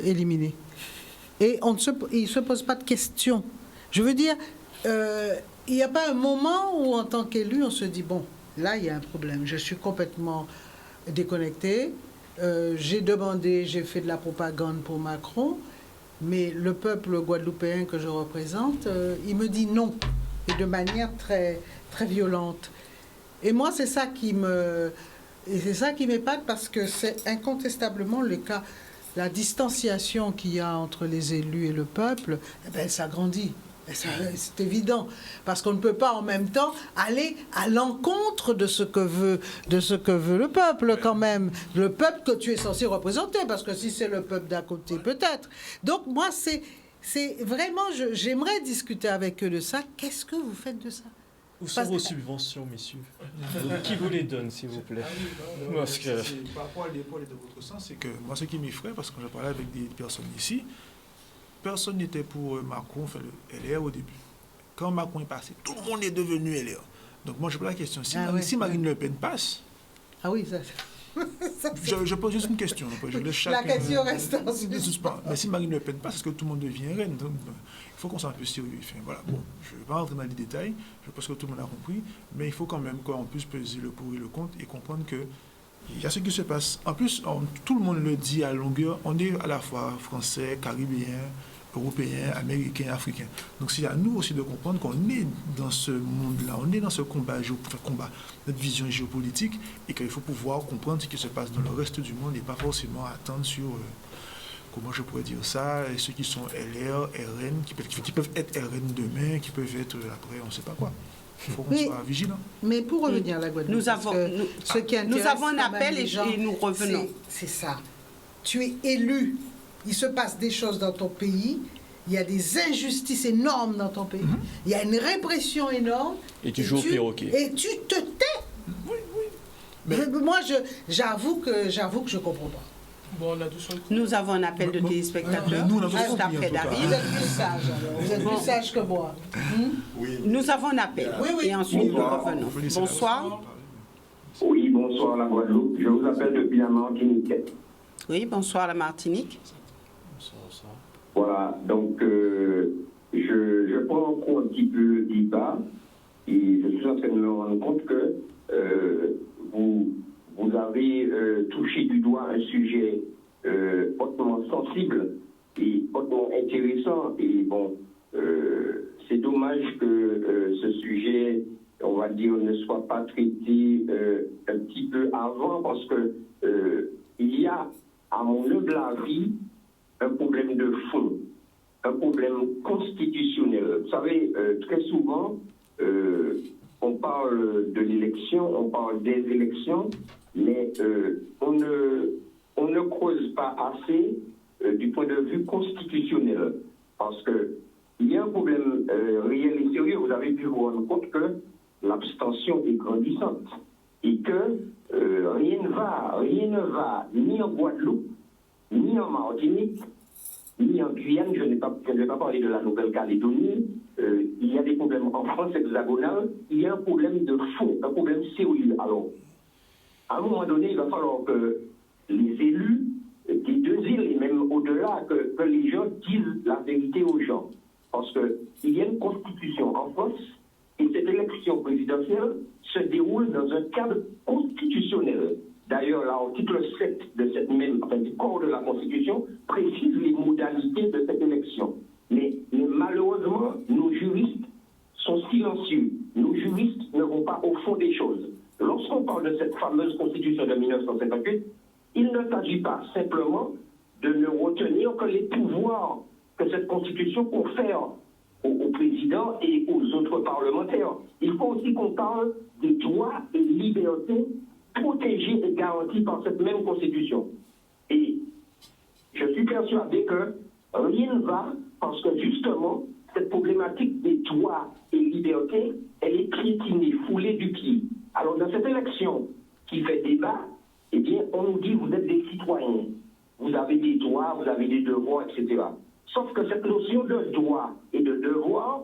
éliminé. Et il ne se pose pas de questions. Je veux dire, il n'y a pas un moment où, en tant qu'élu, on se dit, bon, là, il y a un problème. Je suis complètement déconnecté. J'ai demandé, j'ai fait de la propagande pour Macron, mais le peuple guadeloupéen que je représente, il me dit non, et de manière très, très violente. Et moi, c'est ça qui m'épate parce que c'est incontestablement le cas. La distanciation qu'il y a entre les élus et le peuple, eh bien, elle s'agrandit. C'est évident, parce qu'on ne peut pas en même temps aller à l'encontre de ce que veut le peuple quand même, le peuple que tu es censé représenter, parce que si c'est le peuple d'à côté, peut-être. Donc moi, c'est vraiment, j'aimerais discuter avec eux de ça. Qu'est-ce que vous faites de ça? Où sont vos subventions, messieurs? Qui vous les donne, s'il vous plaît? Parce que... Par rapport à l'épaule de votre sens, c'est que moi, ce qui m'effraie, parce que j'ai parlé avec des personnes ici, personne n'était pour Macron, enfin le LR au début. Quand Macron est passé, tout le monde est devenu LR. Donc moi, je pose la question, si Marine Le Pen passe... Ah oui, ça... je pose juste une question. La question reste en suspens. Mais si Marine Le Pen passe, est-ce que tout le monde devient reine? Donc, il faut qu'on soit un peu sérieux. Enfin, voilà. Bon, je ne vais pas rentrer dans les détails, je pense que tout le monde a compris, mais il faut quand même qu'on puisse peser le pour et le contre et comprendre que il y a ce qui se passe. En plus, tout le monde le dit à longueur, on est à la fois français, caribéen, européens, américains, africains. Donc c'est à nous aussi de comprendre qu'on est dans ce monde-là, on est dans ce combat, notre vision géopolitique, et qu'il faut pouvoir comprendre ce qui se passe dans le reste du monde et pas forcément attendre sur, comment je pourrais dire ça, ceux qui sont LR, RN, qui peuvent être RN demain, qui peuvent être après, on ne sait pas quoi. Il faut qu'on soit vigilant. Mais pour revenir à la Guadeloupe, nous avons un appel et nous revenons. C'est ça. Tu es élu. Il se passe des choses dans ton pays, il y a des injustices énormes dans ton pays, il y a une répression énorme. Et tu joues au perroquet. Et tu te tais. Oui. Mais... Moi, j'avoue que je ne comprends pas. Bon, nous avons un appel de téléspectateurs. Juste après David. Vous êtes plus sage, alors. Vous êtes plus sage que moi. Oui. Nous avons un appel. Oui. Et ensuite, nous revenons. Bonsoir. Oui, bonsoir la Guadeloupe. Je vous appelle depuis la Martinique. Oui, bonsoir la Martinique. Voilà, donc je prends en compte un petit peu le débat et je suis en train de me rendre compte que vous avez touché du doigt un sujet hautement sensible et hautement intéressant. Et bon, c'est dommage que ce sujet, on va dire, ne soit pas traité un petit peu avant parce que il y a, à mon humble avis, un problème de fond, un problème constitutionnel. Vous savez, très souvent, on parle de l'élection, on parle des élections, mais on ne creuse pas assez du point de vue constitutionnel. Parce qu'il y a un problème réel et sérieux. Vous avez pu vous rendre compte que l'abstention est grandissante et que rien ne va ni en Guadeloupe, ni en Martinique, ni en Guyane. Je ne vais pas parler de la Nouvelle-Calédonie. Il y a des problèmes en France hexagonale. Il y a un problème de fond, un problème sérieux. Alors, à un moment donné, il va falloir que les élus des deux îles, et même au-delà, que les gens disent la vérité aux gens. Parce qu'il y a une constitution en France, et cette élection l'élection présidentielle se déroule dans un cadre constitutionnel. D'ailleurs, l'article 7 du corps de la Constitution précise les modalités de cette élection. Mais malheureusement, nos juristes sont silencieux. Nos juristes ne vont pas au fond des choses. Lorsqu'on parle de cette fameuse Constitution de 1958, il ne s'agit pas simplement de ne retenir que les pouvoirs que cette Constitution confère au président et aux autres parlementaires. Il faut aussi qu'on parle des droits et libertés protégés et garantis par cette même Constitution. Et je suis persuadé que rien ne va parce que justement, cette problématique des droits et libertés, elle est piétinée, foulée du pied. Alors dans cette élection qui fait débat, eh bien, on nous dit vous êtes des citoyens, vous avez des droits, vous avez des devoirs, etc. Sauf que cette notion de droit et de devoir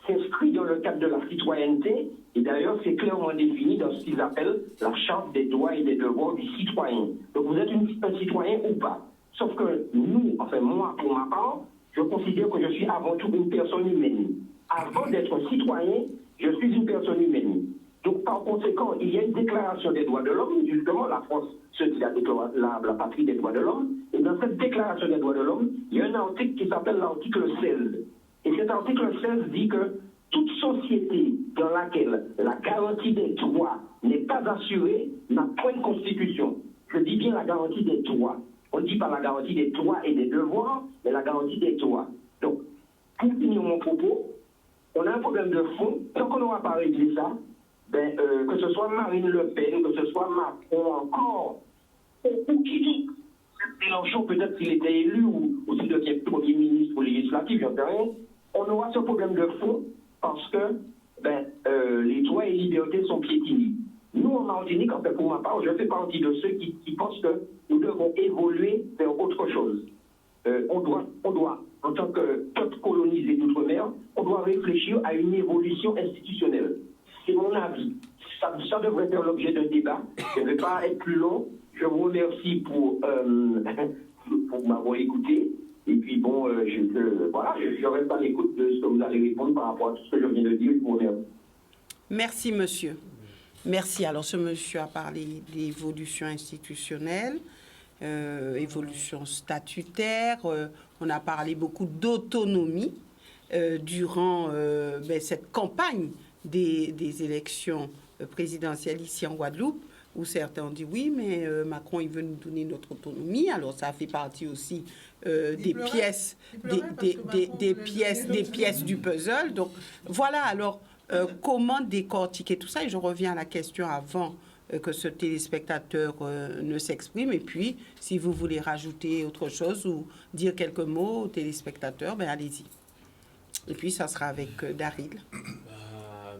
s'inscrit dans le cadre de la citoyenneté, et d'ailleurs c'est clairement défini dans ce qu'ils appellent la charte des droits et des devoirs du citoyen. Donc vous êtes un citoyen ou pas. Sauf que nous, enfin moi pour ma part, je considère que je suis avant tout une personne humaine. Avant d'être un citoyen, je suis une personne humaine. Donc par conséquent, il y a une déclaration des droits de l'homme, justement la France se dit la patrie des droits de l'homme, et dans cette déclaration des droits de l'homme, il y a un article qui s'appelle l'article 16. Et cet article 16 dit que toute société dans laquelle la garantie des droits n'est pas assurée n'a point de constitution. Je dis bien la garantie des droits. On ne dit pas la garantie des droits et des devoirs, mais la garantie des droits. Donc, pour finir mon propos, on a un problème de fond. Tant qu'on n'aura pas réglé ça, que ce soit Marine Le Pen, que ce soit Macron encore, ou qui dit, Mélenchon, peut-être s'il était élu ou s'il devient Premier ministre ou législatif, j'en sais rien, on aura ce problème de fond parce que les droits et libertés sont piétinés. Nous, en Martinique, en fait, pour ma part, je fais partie de ceux qui pensent que nous devons évoluer vers autre chose. On doit, en tant que peuple colonisé d'outre-mer, on doit réfléchir à une évolution institutionnelle. C'est mon avis. Ça devrait faire l'objet d'un débat. Je ne vais pas être plus long. Je vous remercie pour m'avoir écouté. Et puis bon, je reste à l'écoute de ce que vous allez répondre par rapport à tout ce que je viens de dire. Je vous remercie. Merci, monsieur. Merci. Alors, ce monsieur a parlé d'évolution institutionnelle, évolution statutaire. On a parlé beaucoup d'autonomie durant cette campagne des élections présidentielles ici en Guadeloupe, où certains ont dit oui, mais Macron, il veut nous donner notre autonomie. Alors, ça fait partie aussi des pièces du puzzle. Donc, voilà. Alors, comment décortiquer tout ça? Et je reviens à la question avant que ce téléspectateur ne s'exprime. Et puis, si vous voulez rajouter autre chose ou dire quelques mots au téléspectateur, allez-y. Et puis, ça sera avec Daryl.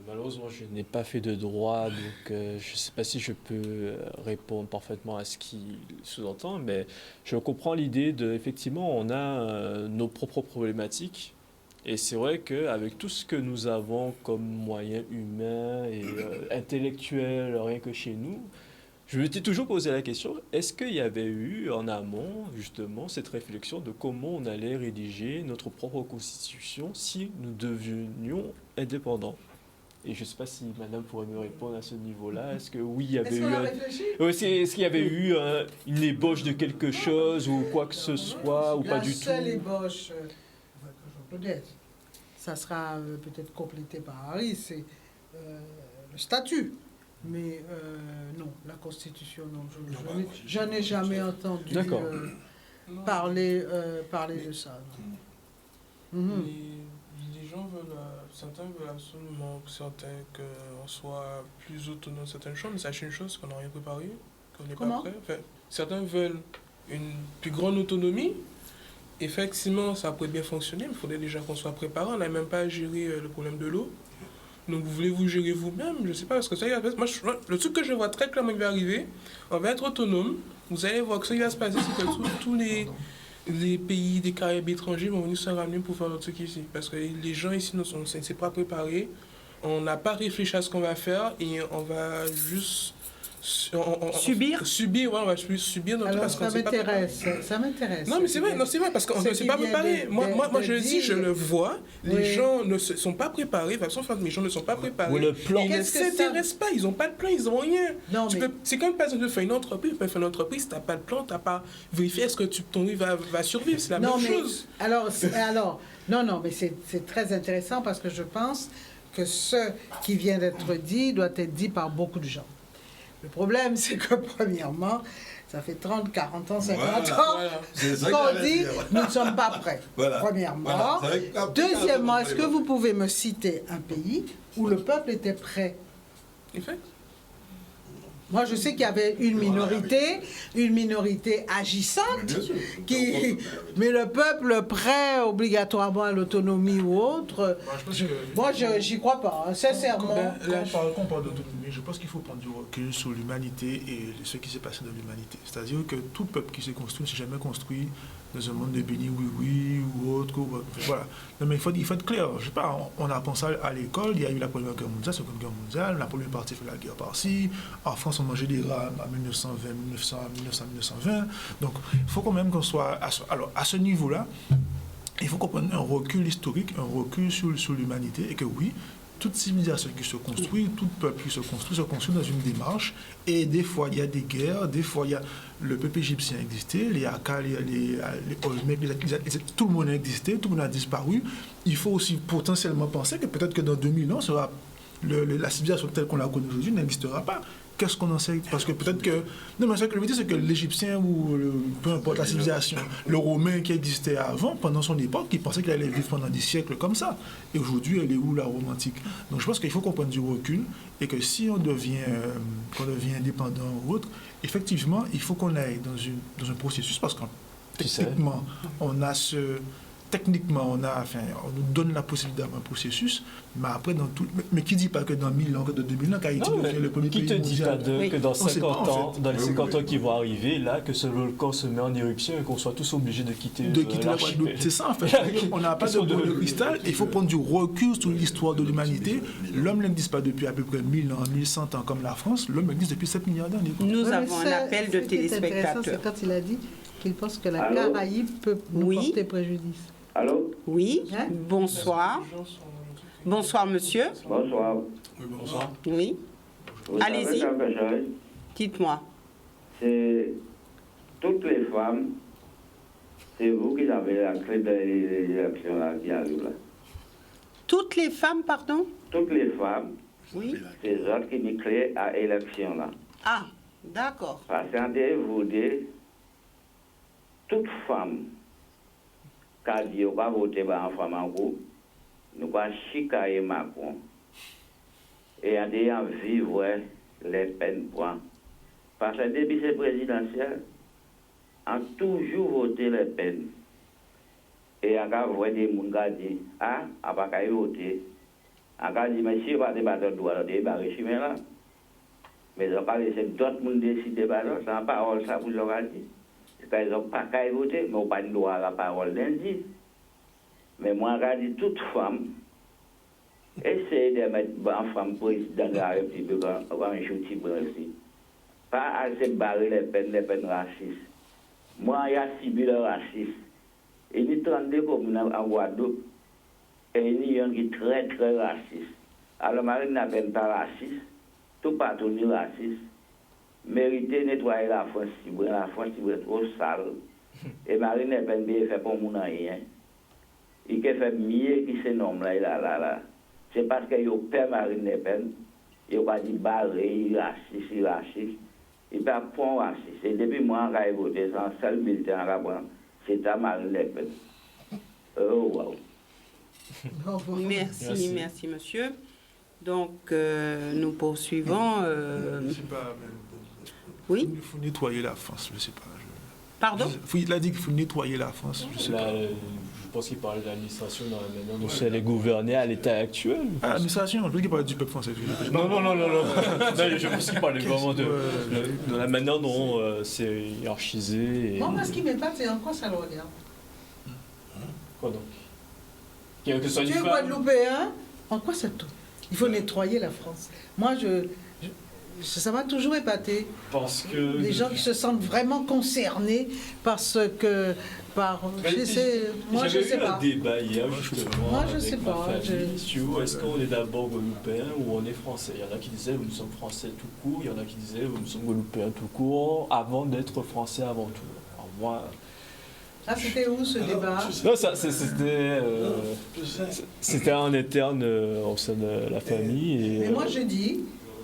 Malheureusement, je n'ai pas fait de droit, donc je ne sais pas si je peux répondre parfaitement à ce qu'il sous-entend, mais je comprends l'idée de, effectivement, on a nos propres problématiques, et c'est vrai qu'avec tout ce que nous avons comme moyens humains et intellectuels, rien que chez nous, je me suis toujours posé la question, est-ce qu'il y avait eu en amont, justement, cette réflexion de comment on allait rédiger notre propre constitution si nous devenions indépendants? Et je ne sais pas si madame pourrait me répondre à ce niveau-là. Est-ce que oui, il y avait est-ce qu'il y avait eu une ébauche de quelque chose ou quoi que ce soit ou pas du tout? La seule ébauche, peut-être, ça sera peut-être complété par Harry, c'est le statut. Mais non, la Constitution, non. Je n'ai jamais entendu parler de ça. Les gens veulent, certains veulent absolument qu'on soit plus autonome dans certaines choses, mais sachez une chose, qu'on n'a rien préparé, qu'on n'est pas prêt. Enfin, certains veulent une plus grande autonomie. Effectivement, ça pourrait bien fonctionner, mais il faudrait déjà qu'on soit préparé. On n'a même pas à gérer le problème de l'eau. Donc, vous voulez vous gérer vous-même? Je ne sais pas, parce que ça, le truc que je vois très clairement qui va arriver, on va être autonome. Vous allez voir que ce qui va se passer, c'est que tous les pays des Caraïbes étrangers vont venir se ramener pour faire notre truc ici. Parce que les gens ici ne sont pas préparés. On n'a pas réfléchi à ce qu'on va faire et on va juste Subir? Subir, ouais, ouais, subir. Alors, parce qu'on ça sait pas préparer. m'intéresse. Ça m'intéresse. Non, mais c'est vrai, parce qu'on ne s'est pas préparé. Moi, je le dis, je le vois. Les gens ne sont pas préparés. De toute façon, les gens ne sont pas préparés. Ou le plan. Ils ne s'intéressent pas. Ils n'ont pas de plan, ils n'ont rien. Non, mais... C'est comme, par exemple, de faire une entreprise. Tu peux faire une entreprise, tu n'as pas de plan, tu n'as pas vérifié est-ce que ton livre va survivre. C'est la même chose. Alors, non, mais c'est très intéressant parce que je pense que ce qui vient d'être dit doit être dit par beaucoup de gens. Le problème, c'est que, premièrement, ça fait 30, 40 ans, 50 ans qu'on dit nous ne sommes pas prêts. Premièrement. Deuxièmement, est-ce que vous pouvez me citer un pays où le peuple était prêt? Moi, je sais qu'il y avait une minorité agissante, mais le peuple prêt obligatoirement à l'autonomie ou autre, moi, j'y crois pas, sincèrement. Quand on parle d'autonomie, je pense qu'il faut prendre du recul sur l'humanité et ce qui s'est passé dans l'humanité. C'est-à-dire que tout peuple qui s'est construit ne s'est jamais construit dans un monde de béni oui ou autre. Voilà. Non, mais il faut être clair. Je sais pas, on apprend ça à l'école. Il y a eu la Première Guerre mondiale, la Seconde Guerre mondiale. La première partie fait la guerre par-ci. En France, on mangeait des rats en 1920. Donc, il faut quand même qu'on soit... Alors, à ce niveau-là, il faut qu'on prenne un recul historique, un recul sur l'humanité. Et que oui, toute civilisation qui se construit, tout peuple qui se construit dans une démarche. Et des fois, il y a des guerres, des fois, il y a le peuple égyptien existait, les Akka, les Olmèques, tout le monde a existé, tout le monde a disparu. Il faut aussi potentiellement penser que peut-être que dans 2000 ans, la civilisation telle qu'on la connaît aujourd'hui n'existera pas. Qu'est-ce qu'on en sait? Parce que peut-être que... Non, mais ce que je veux dire, c'est que l'Égyptien ou peu importe la civilisation, le Romain qui existait avant, pendant son époque, il pensait qu'il allait vivre pendant des siècles comme ça. Et aujourd'hui, elle est où, la Rome antique? Donc je pense qu'il faut qu'on prenne du recul et que si on devient indépendant ou autre, effectivement, il faut qu'on aille dans un processus parce que techniquement, on a Techniquement, on nous donne la possibilité d'avoir un processus, mais après, mais qui ne dit pas que dans 1000 ans, que dans 2000 ans, qu'Haïti devient le premier pays mondial? Qui te dit pas que dans 50 ans, dans les 50 ans qui vont arriver, là, que ce volcan se met en éruption et qu'on soit tous obligés de quitter l'archipel? C'est ça, en fait. On n'a pas de boule de cristal. Il faut prendre du recul sur l'histoire de l'humanité. L'homme n'existe pas depuis à peu près 1000 ans, 1100 ans comme la France. L'homme existe depuis 7 milliards d'années. Nous avons un appel de téléspectateurs. C'est quand il a dit qu'il pense que la Caraïbe peut nous porter préjudice. Allô? Oui, bonsoir. Bonsoir, monsieur. Bonsoir. Oui, bonsoir. Oui. Allez-y. Dites-moi. C'est toutes les femmes, c'est vous qui avez la clé de l'élection là, qui arrive là. Toutes les femmes, pardon? Toutes les femmes, oui. C'est eux qui ont la clé à l'élection là. Ah, d'accord. Parce que vous dites, toute femme, quand on va voter pour un femme en groupe, nous allons chicaner Macron. Et en ayant vivre les peines point. Parce que depuis ces présidentielles, on a toujours voté les peines. Et on a vu des gens qui disent, ah, on va pas voter. On a dit, mais si on va débattre de droit, on va débarrer chemin là. Mais on va laisser d'autres gens décider, c'est la parole, ça vous aura dit. Ils n'ont pas qu'à voter, mais on n'a pas le droit à la parole lundi. Mais moi, je dis toute femme, essayez de mettre une femme président de la République en chouti aussi. Pas assez barrer les peines racistes. Moi, il y a 6 000 racistes. Il y a 32 communes en Guadeloupe. Et il y a qui sont très, très racistes. Alors, Marine n'a pas raciste. Tout partout ni raciste. Mériter de nettoyer la France est trop sale. Et Marine Le Pen fait pour mon rien. Il fait mieux que ces noms-là. C'est parce qu'il y a peur Marine Le Pen. Il y a dit barré, raciste. Il n'y a pas de raciste. Et depuis moi, j'ai voté sans seul militant à la c'est à Marine Le Pen. Oh, wow. Merci, monsieur. Donc, nous poursuivons. Je ne sais pas, même. Oui. Il faut nettoyer la France, je ne sais pas. Pardon? Il a dit qu'il faut nettoyer la France, je ne sais pas. Je pense qu'il parlait de l'administration dans la manière dont elle est gouvernée à l'état actuel. Ah, l'administration, je veux qu'il parlait du peuple français. Non. Je pense qu'il parlait vraiment de la manière dont c'est hiérarchisé. Moi, ce qui m'épate, c'est en quoi ça le regarde. Quoi donc? Que ce soit Guadeloupéen, en quoi ça tourne? Il faut nettoyer la France. Moi, ça m'a toujours épaté. Parce que... Les gens qui se sentent vraiment concernés parce que... moi, je sais pas. J'avais eu un débat hier, justement, moi, je avec sais ma pas, famille sur est-ce qu'on est d'abord guadeloupéen ou on est français. Il y en a qui disaient nous sommes français tout court, il y en a qui disaient nous sommes guadeloupéens tout court, avant d'être français avant tout. Alors moi... Ah, c'était où ce débat? Non, c'était en interne au sein de la famille. Mais moi, je dis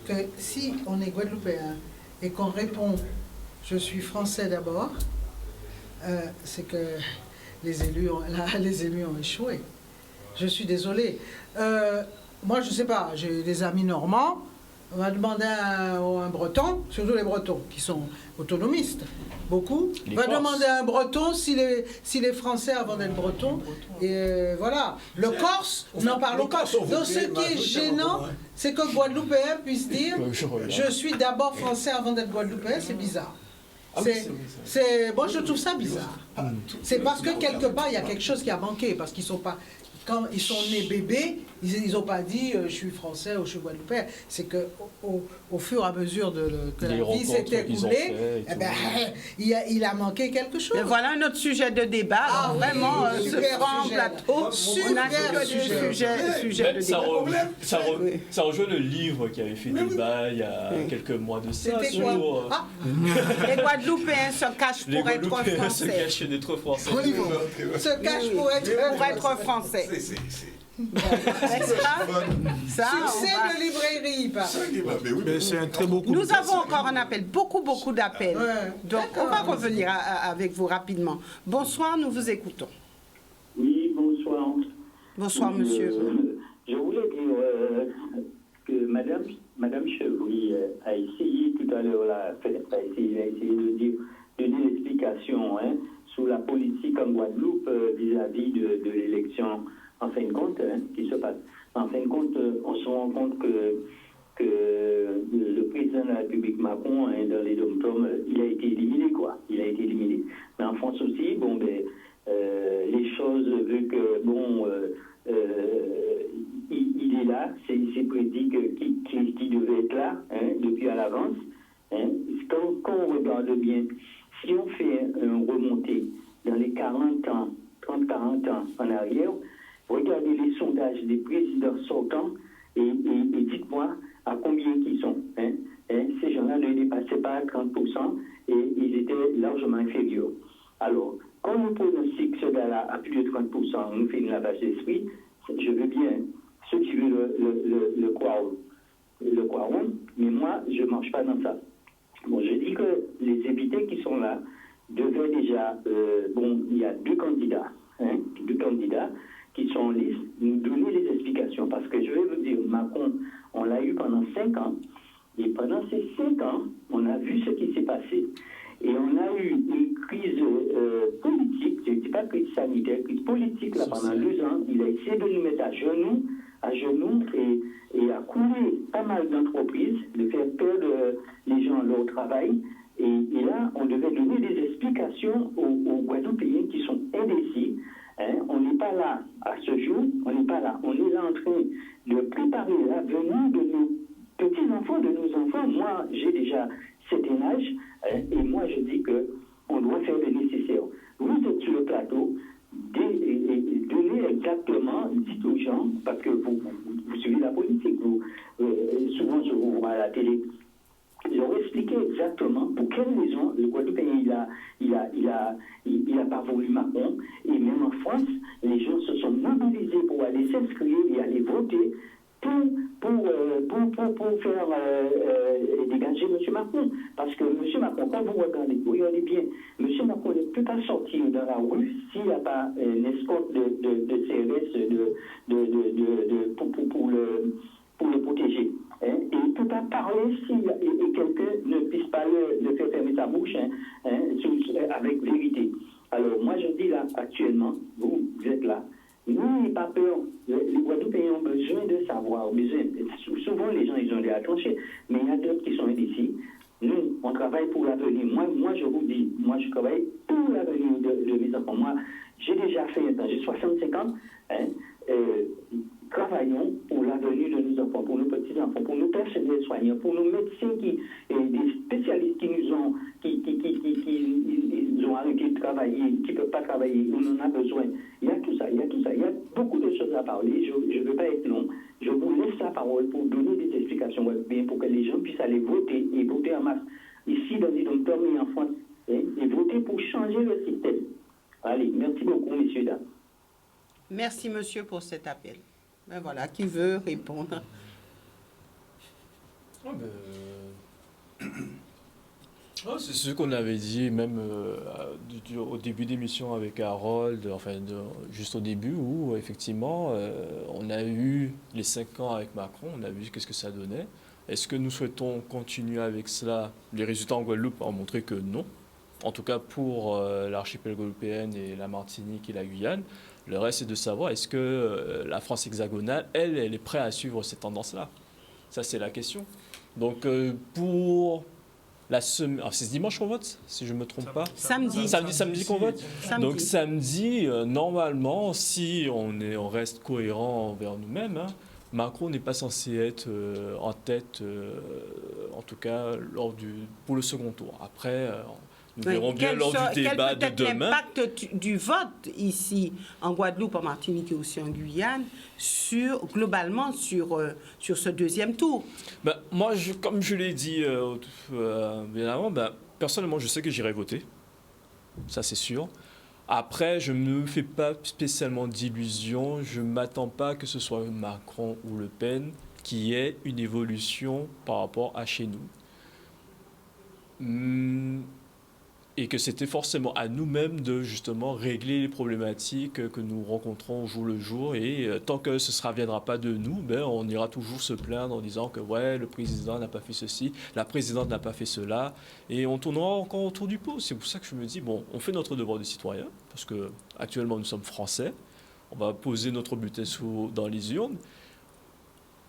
que si on est guadeloupéen et qu'on répond « je suis français d'abord », c'est que les élus ont échoué. Je suis désolée. Moi, je ne sais pas, j'ai des amis normands. On va demander à un Breton, surtout les Bretons qui sont autonomistes, beaucoup. On va demander à un Breton s'il est français avant d'être breton. Et voilà. Le Corse, n'en parlons pas. Donc ce qui est gênant, c'est que Guadeloupéen puisse dire « je suis d'abord français avant d'être Guadeloupéen », c'est bizarre. Moi, je trouve ça bizarre. C'est parce que quelque part, il y a quelque chose qui a manqué, parce qu'ils sont pas... Quand ils sont nés bébés, ils n'ont pas dit je suis français ou je suis guadeloupéen. C'est qu'au fur et à mesure que la vie s'est écoulée, il a manqué quelque chose. Mais voilà un autre sujet de débat. Vraiment, ce grand plateau, on a que des sujets de débat. Ça rejoint le livre qui avait fait débat il y a quelques mois de ça. Les Guadeloupéens se cachent pour être français. Se cachent d'être français. Se cachent pour être français. Ça, succès de librairie. C'est un très beau coup. Nous avons encore un appel, beaucoup d'appels. Donc, on va revenir avec vous rapidement. Bonsoir, nous vous écoutons. Oui, bonsoir. Bonsoir, monsieur. Je voulais dire que Madame Chevry a essayé tout à l'heure, a essayé de donner l'explication sur la politique en Guadeloupe vis-à-vis de l'élection, en fin de compte, qui se passe. En fin de compte, on se rend compte que le président de la République Macron, dans les dom-toms, il a été éliminé, quoi. Il a été éliminé. Mais en France aussi, les choses, vu que, il est là, c'est prédit qu'il devait être là, depuis à l'avance. Quand on regarde bien, si on fait une remontée dans les 40 ans, 30-40 ans en arrière, regardez les sondages des présidents sortants et dites-moi à combien ils sont. Ces gens-là ne dépassaient pas 30% et ils étaient largement inférieurs. Alors, quand on pronostique ce gars-là à plus de 30%, on nous fait une lavage d'esprit, je veux bien, ceux qui veulent le croiront, mais moi, je ne marche pas dans ça. Bon, je dis que les invités qui sont là devaient déjà, il y a deux candidats qui sont en liste, nous donner des explications. Parce que je vais vous dire, Macron, on l'a eu pendant 5 ans, et pendant ces 5 ans, on a vu ce qui s'est passé. Et on a eu une crise politique, je ne dis pas crise sanitaire, crise politique là, pendant 2 ans. Il a essayé de nous mettre à genoux et à couler pas mal d'entreprises, de faire perdre les gens leur travail. Et là, on devait donner des explications aux Guadeloupéens qui sont indécis. On n'est pas là à ce jour, on n'est pas là. On est là en train de préparer l'avenir de nos petits-enfants, de nos enfants. Moi, j'ai déjà certain âge, et moi, je dis qu'on doit faire le nécessaire. Vous êtes sur le plateau, donnez exactement, dites aux gens, parce que vous suivez la politique, souvent je vous vois à la télé, leur expliquer exactement pour quelles raisons le Guadeloupéen il a pas voulu Macron, et même en France, les gens se sont mobilisés pour aller s'inscrire et aller voter pour faire dégager M. Macron. Parce que M. Macron, quand vous regardez bien, M. Macron ne peut pas sortir dans la rue s'il n'y a pas une escorte de CRS pour le protéger. Et il ne peut pas parler si quelqu'un ne puisse pas le faire fermer sa bouche avec vérité. Alors moi je dis là, actuellement, vous êtes là, n'ayez pas peur, les Guadeloupéens ont besoin de savoir, souvent les gens ils ont des tranchées, mais il y a d'autres qui sont indécis. Nous, on travaille pour l'avenir. Moi je vous dis, moi je travaille pour l'avenir de mes enfants. Moi, j'ai déjà fait un temps, j'ai 65 ans, travaillons pour l'avenir l'avenir de nos enfants, pour nos petits-enfants, pour nos personnels soignants, pour nos médecins des spécialistes qui nous ont, ils ont arrêté de travailler, qui ne peuvent pas travailler, on en a besoin. Il y a tout ça, il y a beaucoup de choses à parler, je ne veux pas être long, je vous laisse la parole pour donner des explications bien, pour que les gens puissent aller voter et voter en masse ici dans les dortoirs et en France, et voter pour changer le système. Allez, merci beaucoup, messieurs, dames. Merci, monsieur, pour cet appel. Ben voilà, qui veut répondre? C'est ce qu'on avait dit même au début d'émission avec Harold, juste au début où effectivement on a eu les 5 ans avec Macron, on a vu qu'est-ce que ça donnait. Est-ce que nous souhaitons continuer avec cela? Les résultats en Guadeloupe ont montré que non. En tout cas pour l'archipel guadeloupéenne et la Martinique et la Guyane. Le reste, c'est de savoir est-ce que la France hexagonale, elle est prête à suivre cette tendance-là? Ça, c'est la question. Donc pour la semaine... Alors, c'est ce dimanche qu'on vote, si je ne me trompe pas? Samedi qu'on vote. Donc samedi, normalement, si on reste cohérent envers nous-mêmes, Macron n'est pas censé être en tête, en tout cas pour le second tour. Après, nous verrons bien lors du débat de demain. L'impact du vote ici en Guadeloupe, en Martinique et aussi en Guyane, globalement sur ce deuxième tour? Moi, comme je l'ai dit bien avant, personnellement, je sais que j'irai voter. Ça, c'est sûr. Après, je ne me fais pas spécialement d'illusions. Je ne m'attends pas que ce soit Macron ou Le Pen qui ait une évolution par rapport à chez nous. Et que c'était forcément à nous-mêmes de justement régler les problématiques que nous rencontrons au jour le jour. Et tant que ce ne viendra pas de nous, on ira toujours se plaindre en disant que le président n'a pas fait ceci, la présidente n'a pas fait cela. Et on tournera encore autour du pot. C'est pour ça que je me dis, on fait notre devoir de citoyen, parce qu'actuellement nous sommes français. On va poser notre bulletin dans les urnes,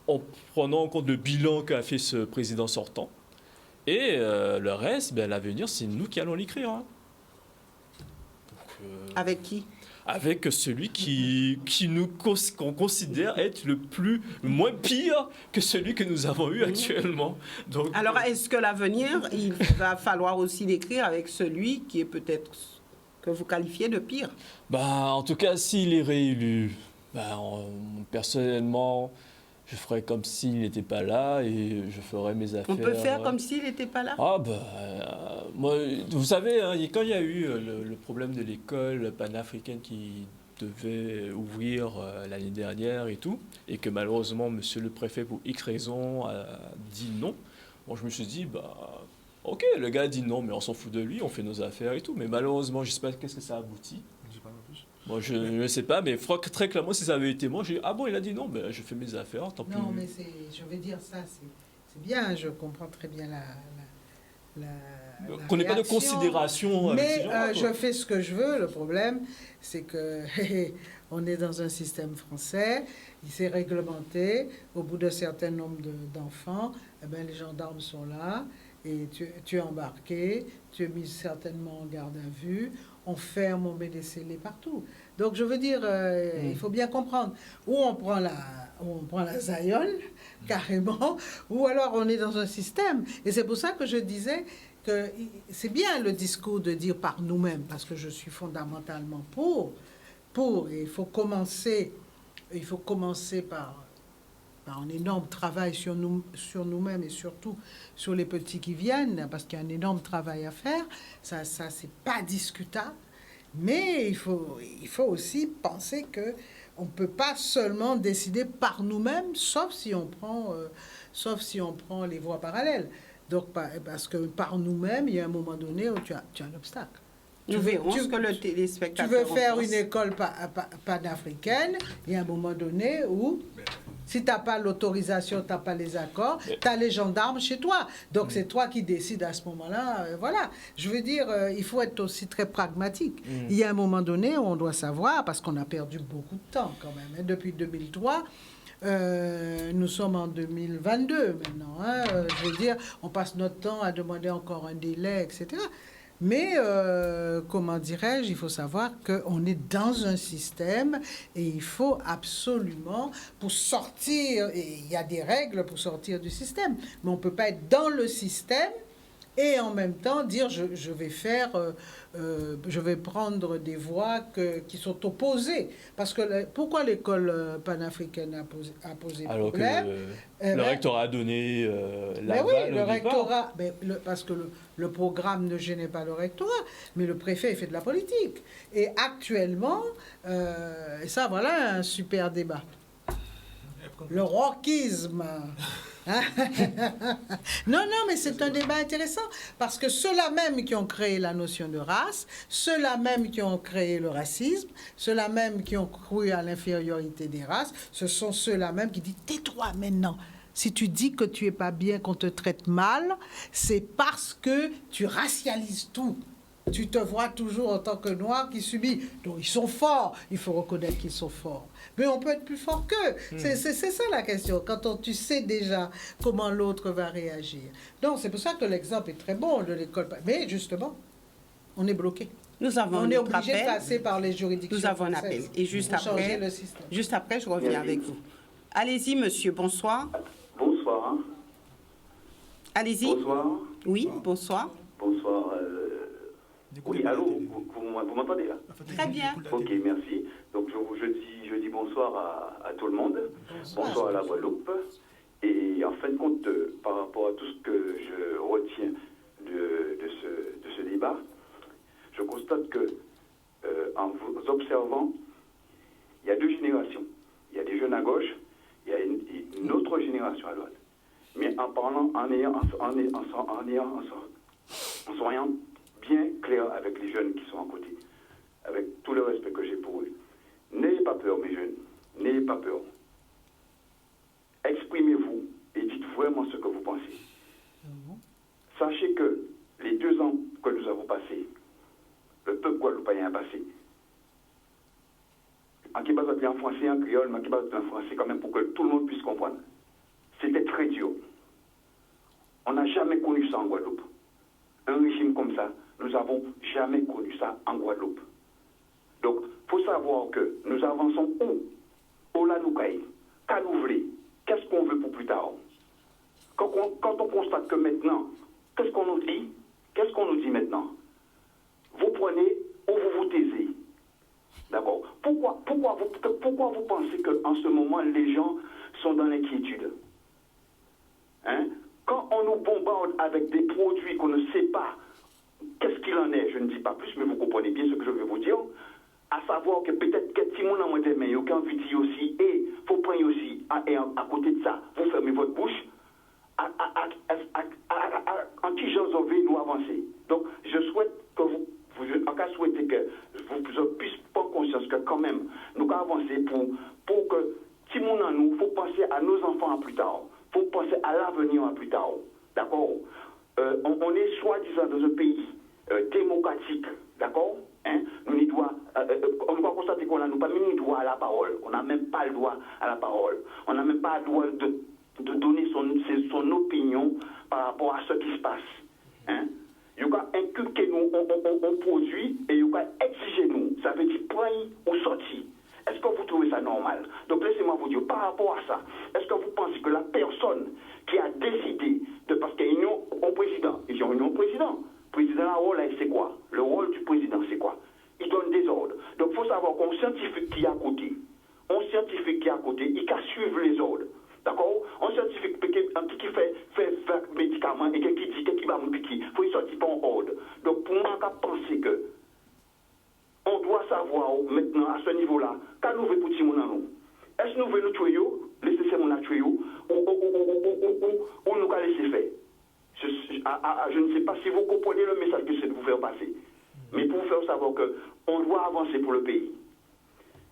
en prenant en compte le bilan qu'a fait ce président sortant. Et le reste, l'avenir, c'est nous qui allons l'écrire. Avec qui? Avec celui qu'on considère être le moins pire que celui que nous avons eu actuellement. Donc, alors, est-ce que l'avenir, il va falloir aussi l'écrire avec celui qui est peut-être que vous qualifiez de pire? En tout cas, s'il est réélu, personnellement... je ferais comme s'il n'était pas là et je ferais mes affaires. On peut faire comme s'il n'était pas là? Moi, vous savez, quand il y a eu le problème de l'école panafricaine qui devait ouvrir l'année dernière et tout, et que malheureusement, monsieur le préfet, pour X raisons, a dit non, je me suis dit, ok, le gars a dit non, mais on s'en fout de lui, on fait nos affaires et tout. Mais malheureusement, je ne sais pas qu'est-ce que ça aboutit. Moi, je ne sais pas, mais très clairement, si ça avait été moi, j'ai dit, il a dit non, je fais mes affaires, tant pis. Non, mais je vais dire ça, c'est bien, je comprends très bien la qu'on n'ait pas de considération. Mais je fais ce que je veux, le problème, c'est que on est dans un système français, il s'est réglementé, au bout d'un certain nombre d'enfants, les gendarmes sont là, et tu es embarqué, tu es mis certainement en garde à vue, on ferme, on met des scellés partout. Donc, je veux dire, il faut bien comprendre. Ou on prend la Zion, carrément, ou alors on est dans un système. Et c'est pour ça que je disais que c'est bien le discours de dire par nous-mêmes, parce que je suis fondamentalement pour. Et il faut commencer par un énorme travail sur nous-mêmes et surtout sur les petits qui viennent, parce qu'il y a un énorme travail à faire. Ça c'est pas discutable. Mais il faut aussi penser que on ne peut pas seulement décider par nous-mêmes, sauf si on prend les voies parallèles. Donc, parce que par nous-mêmes, il y a un moment donné où tu as un obstacle. Nous verrons ce que le téléspectateur tu veux faire une école panafricaine, il y a un moment donné où, si tu n'as pas l'autorisation, tu n'as pas les accords, tu as les gendarmes chez toi. Donc, c'est toi qui décides à ce moment-là. Voilà. Je veux dire, il faut être aussi très pragmatique. Il y a un moment donné où on doit savoir, parce qu'on a perdu beaucoup de temps quand même. Hein, depuis 2003, nous sommes en 2022 maintenant. Je veux dire, on passe notre temps à demander encore un délai, etc. Mais, comment dirais-je, il faut savoir qu'on est dans un système et il faut absolument, pour sortir, et il y a des règles pour sortir du système, mais on ne peut pas être dans le système et en même temps dire je vais prendre des voies qui sont opposées. Parce que pourquoi l'école panafricaine a posé Alors problème? que le rectorat a donné Mais oui, le au rectorat, parce que le programme ne gênait pas le rectorat, mais le préfet fait de la politique. Et actuellement, et ça voilà un super débat. Le rockisme. Non, mais c'est un débat intéressant parce que ceux-là même qui ont créé la notion de race, ceux-là même qui ont créé le racisme, ceux-là même qui ont cru à l'infériorité des races, ce sont ceux-là même qui disent « tais-toi maintenant ». Si tu dis que tu es pas bien, qu'on te traite mal, c'est parce que tu racialises tout. Tu te vois toujours en tant que noir qui subit. Donc ils sont forts, il faut reconnaître qu'ils sont forts. Mais on peut être plus fort qu'eux. C'est ça la question, quand tu sais déjà comment l'autre va réagir. Donc c'est pour ça que l'exemple est très bon de l'école. Mais justement, on est bloqué. On est obligé de passer par les juridictions. Nous avons un appel. Et juste après, je reviens avec vous. Allez-y, monsieur, bonsoir. Bonsoir. Allez-y. Bonsoir. Oui, bonsoir. Bonsoir. Oui, allô, vous m'entendez là? Très bien. Ok, merci. Donc je dis bonsoir à tout le monde. Bonsoir à la Guadeloupe. Et en fin de compte, par rapport à tout ce que je retiens de ce débat, je constate que en vous observant, il y a deux générations. Il y a des jeunes à gauche, il y a une autre génération à droite. Mais en parlant, en soyant bien clair avec les jeunes qui sont à côté, avec tout le respect que j'ai pour eux. N'ayez pas peur, mes jeunes. N'ayez pas peur. Exprimez-vous et dites vraiment ce que vous pensez. Sachez que les 2 ans que nous avons passés, le peuple guadeloupéen a passé. En qui parle en français, en créole, en qui parle en français, quand même, pour que tout le monde puisse comprendre. C'était très dur. On n'a jamais connu ça en Guadeloupe. Un régime comme ça, nous n'avons jamais connu ça en Guadeloupe. Donc, il faut savoir que nous avançons où? Au Lanoukaï, Canouvlé. Qu'est-ce qu'on veut pour plus tard? Quand on constate que maintenant, qu'est-ce qu'on nous dit? Qu'est-ce qu'on nous dit maintenant? Vous prenez ou vous vous taisez. D'accord? Pourquoi vous pensez qu'en ce moment, les gens sont dans l'inquiétude? Hein? Quand on nous bombarde avec des produits qu'on ne sait pas qu'est-ce qu'il en est, je ne dis pas plus, mais vous comprenez bien ce que je vais vous dire, à savoir que peut-être que si mon amour des mains, il y a aucun vidéo aussi, et il faut prendre aussi, à côté de ça, vous fermez votre bouche, en qui j'ose nous avancer. Donc, je souhaite que en cas souhaiter que vous puissiez prendre conscience que quand même, nous allons avancer pour que, si mon en nous, il faut penser à nos enfants à plus tard. Il faut penser à l'avenir à plus tard. D'accord? On est soi-disant dans un pays démocratique. D'accord? Hein? On doit constater qu'on n'a pas mis le droit à la parole. On n'a même pas le droit à la parole. On n'a même pas le droit de donner son opinion par rapport à ce qui se passe. Hein? Il y a inculquer nous, on produit et il y a exiger nous. Ça veut dire prendre ou sortir. Est-ce que vous trouvez ça normal? Donc laissez-moi vous dire, par rapport à ça, est-ce que vous pensez que la personne qui a décidé de, parce qu'il y a une union au président, ils ont une union au président. Le président, le rôle, c'est quoi? Le rôle du président, c'est quoi? Il donne des ordres. Donc il faut savoir qu'un scientifique qui est à côté, il peut suivre les ordres. D'accord? Un scientifique qui fait médicaments et qui dit qu'il va me piquer, il faut sortir par un ordre. Donc pour moi, je pense que on doit savoir maintenant à ce niveau-là, quand nous voulons pour nous, est-ce que nous voulons nous tuer, laisser mon tuer, ou nous laisser faire? Je ne sais pas si vous comprenez le message que c'est de vous faire passer. Mais pour vous faire savoir qu'on doit avancer pour le pays.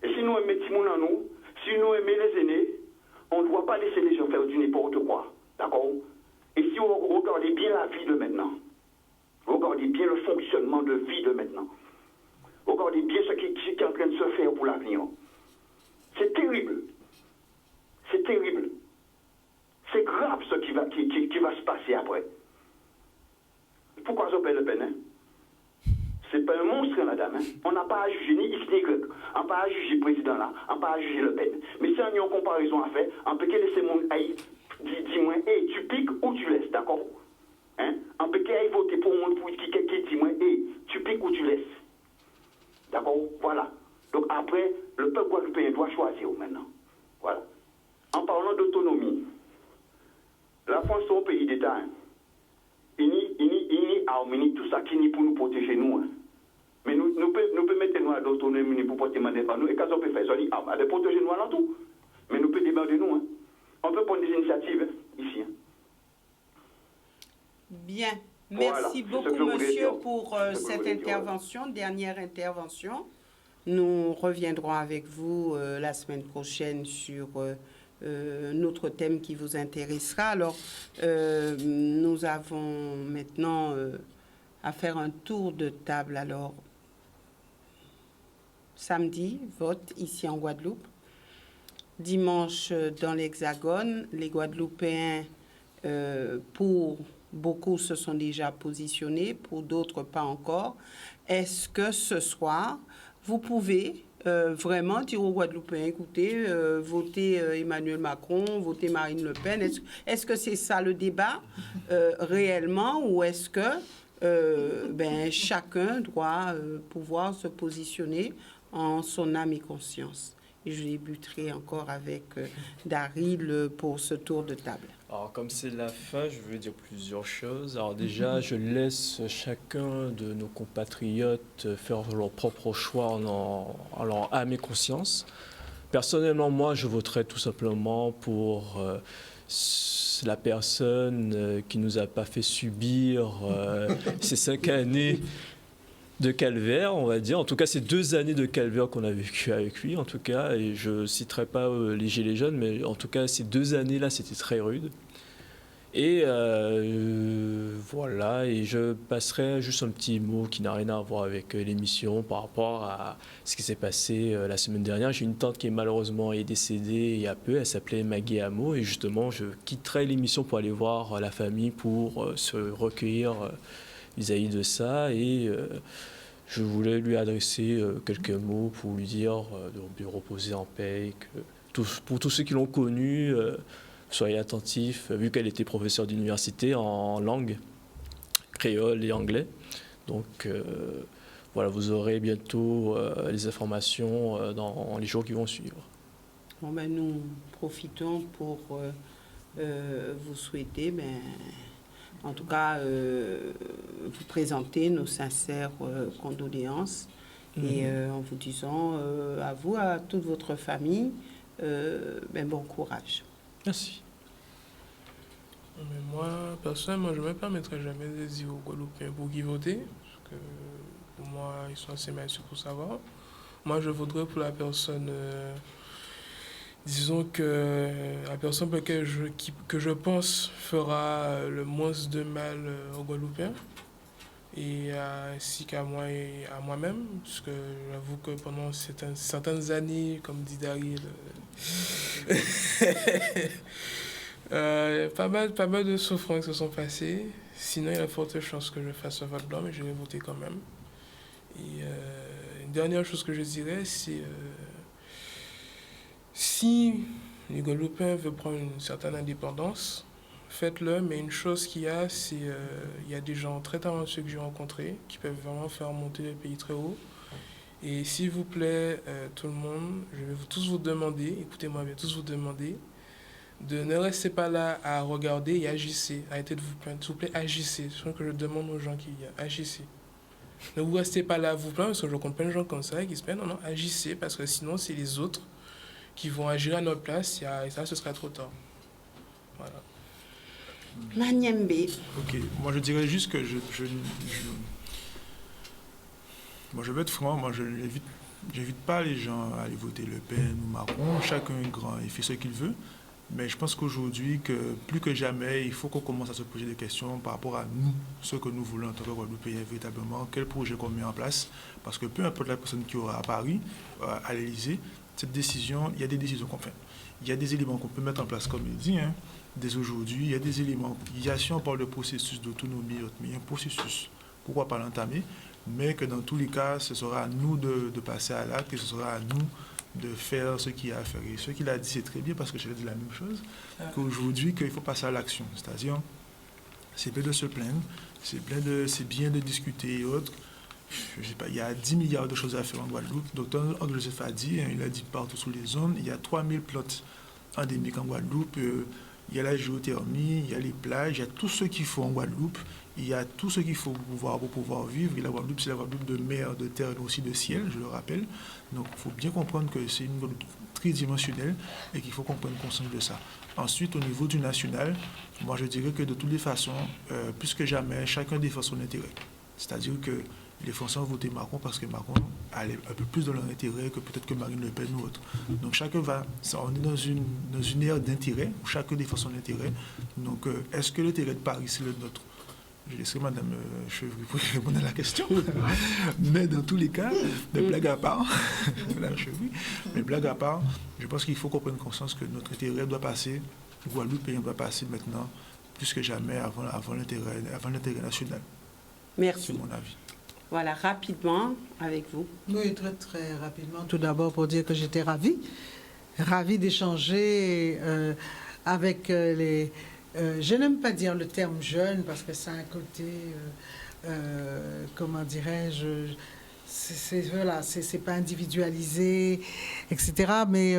Et si nous aimons nous, si nous aimons les aînés, on ne doit pas laisser les gens faire du n'importe quoi. D'accord? Et si vous regardez bien la vie de maintenant, regardez bien le fonctionnement de vie de maintenant, regardez bien ce qui est en train de se faire pour l'avenir. C'est terrible. C'est terrible. C'est grave ce qui va se passer après. Pourquoi j'appelle Le Pen? c'est pas un monstre, madame. Hein. On n'a pas à juger ni X ni Y. On n'a pas à juger le président là, on n'a pas à juger Le Pen. Mais si on a une comparaison à faire, on peut laisser mon aïe, dis-moi, hey, tu piques ou tu laisses, d'accord? Hein? On peut voter pour mon pour qui dis-moi, hey, tu piques ou tu laisses. D'accord? Voilà. Donc après, le peuple guadeloupéen doit choisir maintenant. Voilà. En parlant d'autonomie, la France est un pays d'État. Hein. Il n'y a armes, tout ça qui n'est pour nous protéger nous. Hein. Mais nous pouvons mettre nous à l'autonomie pour protéger nous. Et quand on peut faire ça, on peut protéger nous à l'entour. Mais nous pouvons débattre de nous. Hein. On peut prendre des initiatives hein, ici. Hein. Bien. Merci voilà, beaucoup, monsieur, pour cette intervention, dernière intervention. Nous reviendrons avec vous la semaine prochaine sur notre thème qui vous intéressera. Alors, nous avons maintenant à faire un tour de table. Alors, samedi, vote ici en Guadeloupe. Dimanche, dans l'Hexagone, les Guadeloupéens, pour beaucoup, se sont déjà positionnés, pour d'autres, pas encore. Est-ce que ce soir, vous pouvez vraiment dire aux Guadeloupéens, écoutez, votez Emmanuel Macron, votez Marine Le Pen. Est-ce que c'est ça le débat réellement, ou est-ce que chacun doit pouvoir se positionner en son âme et conscience? Et je débuterai encore avec Daryl pour ce tour de table. Alors, comme c'est la fin, je veux dire plusieurs choses. Alors déjà, je laisse chacun de nos compatriotes faire leur propre choix en leur âme et conscience. Personnellement, moi, je voterai tout simplement pour la personne qui nous a pas fait subir ces 5 années de calvaire, on va dire. En tout cas, ces 2 années de calvaire qu'on a vécu avec lui, en tout cas. Et je ne citerai pas les Gilets jaunes, mais en tout cas, ces 2 années-là, c'était très rude. Et voilà, et je passerai juste un petit mot qui n'a rien à voir avec l'émission par rapport à ce qui s'est passé la semaine dernière. J'ai une tante qui malheureusement est décédée il y a peu, elle s'appelait Maggie Hameau, et justement, je quitterai l'émission pour aller voir la famille, pour se recueillir vis-à-vis de ça, et je voulais lui adresser quelques mots pour lui dire de reposer en paix, et que pour tous ceux qui l'ont connue, soyez attentifs, vu qu'elle était professeure d'université en langue créole et anglais. Donc voilà, vous aurez bientôt les informations dans les jours qui vont suivre. Bon, nous profitons pour vous souhaiter, en tout cas, vous présenter nos sincères condoléances et en vous disant à vous, à toute votre famille, bon courage. Merci. Mais moi, personnellement, je ne me permettrai jamais de dire aux Guadeloupéens pour qui voter, parce que pour moi, ils sont assez mature pour savoir. Moi, je voterai pour la personne, disons que la personne pour laquelle que je pense fera le moins de mal aux Guadeloupéens, et ainsi qu'à moi et à moi-même, parce que j'avoue que pendant certaines années, comme dit Daryl, pas mal de souffrances se sont passées. Sinon, il y a de fortes chances que je fasse un vote blanc, mais je vais voter quand même. Et une dernière chose que je dirais, c'est si les Guadeloupéens veulent prendre une certaine indépendance, faites-le, mais une chose qu'il y a, c'est il y a des gens très talentueux que j'ai rencontrés qui peuvent vraiment faire monter le pays très haut. Et s'il vous plaît, tout le monde, je vais tous vous demander, écoutez-moi bien, tous vous demander, de ne rester pas là à regarder et agissez. Arrêtez de vous plaindre, s'il vous plaît, agissez. C'est ce que je demande aux gens qui y a, agissez. Ne vous restez pas là à vous plaindre, parce que je comprends plein de gens comme ça qui se plaignent. Non, agissez, parce que sinon, c'est les autres qui vont agir à notre place, et ça, ce sera trop tard. Voilà. Maniembe. Ok, moi je dirais juste que moi je vais être franc, moi je n'invite pas les gens à aller voter Le Pen ou Macron, chacun est grand, il fait ce qu'il veut, mais je pense qu'aujourd'hui, que plus que jamais, il faut qu'on commence à se poser des questions par rapport à nous, ce que nous voulons en tant que Guadeloupéens véritablement, quel projet qu'on met en place, parce que peu importe la personne qui aura à Paris, à l'Élysée, cette décision, il y a des décisions qu'on fait. Il y a des éléments qu'on peut mettre en place, comme il dit, dès aujourd'hui. Il y a des éléments, si on parle de processus d'autonomie, mais il y a un processus, pourquoi pas l'entamer, mais que dans tous les cas, ce sera à nous de passer à l'acte et ce sera à nous de faire ce qu'il y a à faire. Et ce qu'il a dit, c'est très bien parce que je l'ai dit la même chose, qu'aujourd'hui, qu'il faut passer à l'action. C'est-à-dire, c'est bien de se plaindre, c'est bien de discuter et autres. Je sais pas, il y a 10 milliards de choses à faire en Guadeloupe. Docteur Joseph a dit, il a dit partout sur les zones, il y a 3000 plots endémiques en Guadeloupe. Il y a la géothermie, il y a les plages, il y a tout ce qu'il faut en Guadeloupe. Il y a tout ce qu'il faut pour pouvoir vivre. Et la Guadeloupe, c'est la Guadeloupe de mer, de terre et aussi de ciel, je le rappelle. Donc, il faut bien comprendre que c'est une Guadeloupe tridimensionnelle et qu'il faut qu'on prenne conscience de ça. Ensuite, au niveau du national, moi, je dirais que de toutes les façons, plus que jamais, chacun défend son intérêt. C'est-à-dire que les Français ont voté Macron parce que Macron allait un peu plus dans leur intérêt que peut-être que Marine Le Pen ou autre. Donc chacun va, on est dans une ère d'intérêt où chacun défend son intérêt. Donc est-ce que l'intérêt de Paris c'est le nôtre? Je laisserai Mme Chevry pour répondre à la question. Mais dans tous les cas, des blagues à part, Mme Chevry, mais blagues à part, je pense qu'il faut qu'on prenne conscience que notre intérêt doit passer, Guadeloupe doit passer maintenant plus que jamais avant l'intérêt national. Merci. C'est mon avis. Voilà, rapidement, avec vous. Oui, très, très rapidement. Tout d'abord, pour dire que j'étais ravie d'échanger avec les... je n'aime pas dire le terme jeune, parce que ça a un côté, comment dirais-je, c'est pas individualisé, etc. Mais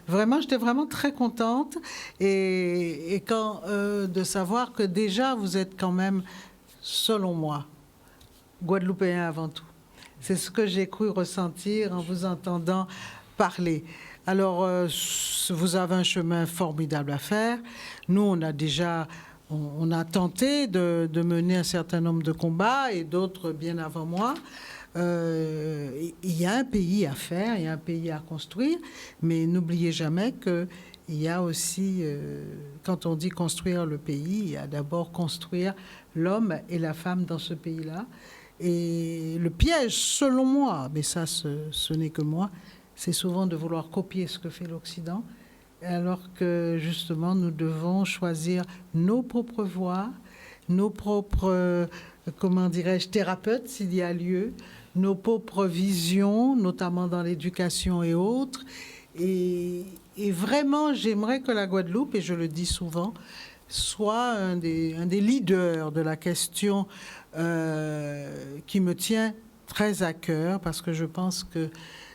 vraiment, j'étais vraiment très contente. Et quand, de savoir que déjà, vous êtes quand même, selon moi, Guadeloupéen avant tout. C'est ce que j'ai cru ressentir en vous entendant parler. Alors, vous avez un chemin formidable à faire. Nous, on a tenté de mener un certain nombre de combats et d'autres bien avant moi. Il y a un pays à faire, il y a un pays à construire, mais n'oubliez jamais que il y a aussi, quand on dit construire le pays, il y a d'abord construire l'homme et la femme dans ce pays-là. Et le piège, selon moi, mais ça, ce n'est que moi, c'est souvent de vouloir copier ce que fait l'Occident, alors que, justement, nous devons choisir nos propres voies, nos propres, comment dirais-je, thérapeutes, s'il y a lieu, nos propres visions, notamment dans l'éducation et autres. Et vraiment, j'aimerais que la Guadeloupe, et je le dis souvent, soit un des leaders de la question qui me tient très à cœur, parce que je pense que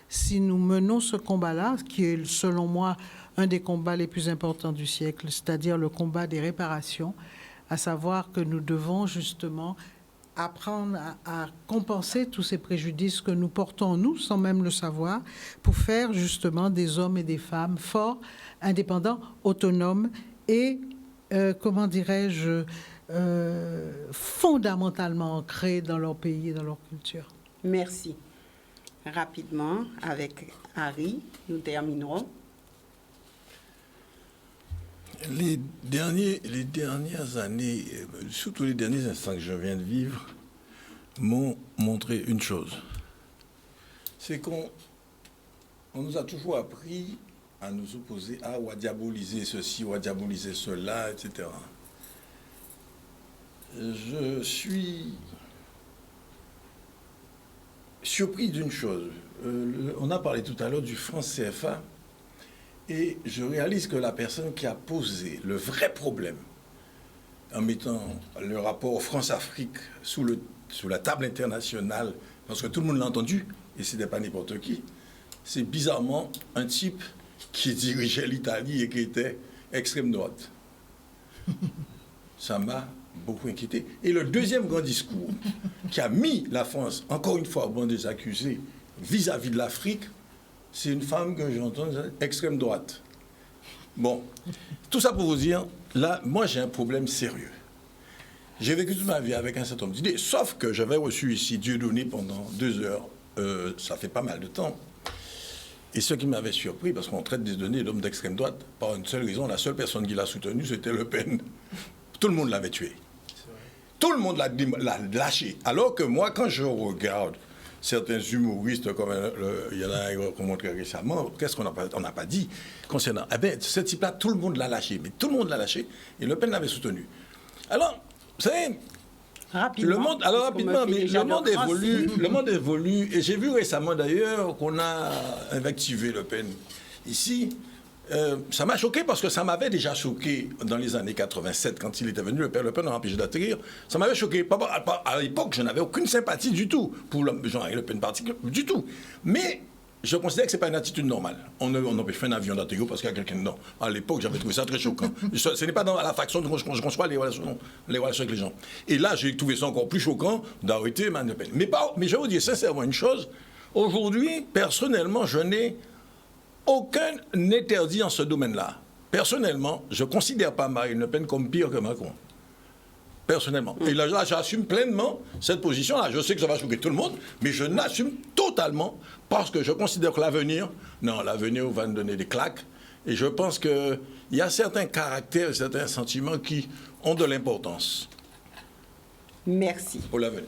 si nous menons ce combat-là, qui est selon moi un des combats les plus importants du siècle, c'est-à-dire le combat des réparations, à savoir que nous devons justement apprendre à compenser tous ces préjudices que nous portons nous, sans même le savoir, pour faire justement des hommes et des femmes forts, indépendants, autonomes et, comment dirais-je, fondamentalement ancrés dans leur pays et dans leur culture. Merci. Rapidement, avec Harry, nous terminerons. Les dernières années, surtout les derniers instants que je viens de vivre, m'ont montré une chose. C'est qu'on nous a toujours appris à nous opposer ou à diaboliser ceci ou à diaboliser cela, etc. Je suis surpris d'une chose. On a parlé tout à l'heure du franc CFA et je réalise que la personne qui a posé le vrai problème en mettant le rapport France-Afrique sous la table internationale, parce que tout le monde l'a entendu et ce n'est pas n'importe qui, c'est bizarrement un type qui dirigeait l'Italie et qui était extrême droite. Ça m'a beaucoup inquiété. Et le deuxième grand discours qui a mis la France, encore une fois, au banc des accusés vis-à-vis de l'Afrique, c'est une femme que j'entends extrême droite. Bon, tout ça pour vous dire, là, moi j'ai un problème sérieux. J'ai vécu toute ma vie avec un certain nombre d'idées, sauf que j'avais reçu ici Dieudonné pendant 2 heures, ça fait pas mal de temps. Et ce qui m'avait surpris, parce qu'on traite Dieudonné d'homme d'extrême droite, par une seule raison, la seule personne qui l'a soutenu, c'était Le Pen. Tout le monde l'avait tué. Tout le monde l'a lâché. Alors que moi, quand je regarde certains humoristes, comme il y en a qu'on montré récemment, qu'est-ce qu'on n'a pas dit concernant... Eh bien, ce type-là, tout le monde l'a lâché. Mais tout le monde l'a lâché et Le Pen l'avait soutenu. Alors, vous savez, Rapidement. Le monde, alors rapidement, mais le monde évolue. Et j'ai vu récemment d'ailleurs qu'on a invectivé Le Pen ici. Ça m'a choqué parce que ça m'avait déjà choqué dans les années 87 quand il était venu. Le Pen a empêché d'atterrir. Ça m'avait choqué. À l'époque, je n'avais aucune sympathie du tout pour Jean-Marie Le Pen particulièrement, du tout. Mais je considère que ce n'est pas une attitude normale. On empêche un avion d'atterrir parce qu'il y a quelqu'un dedans. À l'époque, j'avais trouvé ça très choquant. Ce n'est pas dans la façon dont je conçois les relations avec les gens. Et là, j'ai trouvé ça encore plus choquant d'arrêter Marine Le Pen. Mais je vais vous dire sincèrement une chose. Aujourd'hui, personnellement, je n'ai aucun interdit en ce domaine-là. Personnellement, je ne considère pas Marine Le Pen comme pire que Macron. Personnellement. Et là, j'assume pleinement cette position-là. Je sais que ça va choquer tout le monde, mais je l'assume totalement parce que je considère que l'avenir va nous donner des claques. Et je pense qu'il y a certains caractères, certains sentiments qui ont de l'importance. Merci. Pour l'avenir.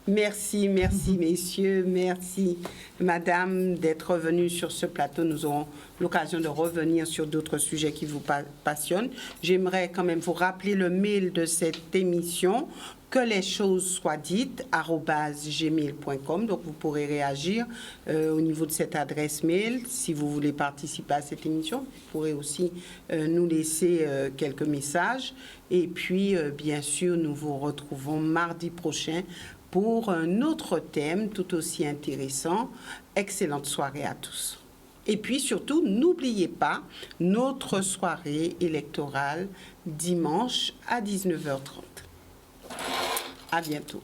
Merci, messieurs, merci, madame, d'être venus sur ce plateau. Nous aurons l'occasion de revenir sur d'autres sujets qui vous passionnent. J'aimerais quand même vous rappeler le mail de cette émission, que les choses soient dites, @gmail.com. Donc, vous pourrez réagir au niveau de cette adresse mail. Si vous voulez participer à cette émission, vous pourrez aussi nous laisser quelques messages. Et puis, bien sûr, nous vous retrouvons mardi prochain pour un autre thème tout aussi intéressant. Excellente soirée à tous. Et puis surtout, n'oubliez pas notre soirée électorale dimanche à 19h30. À bientôt.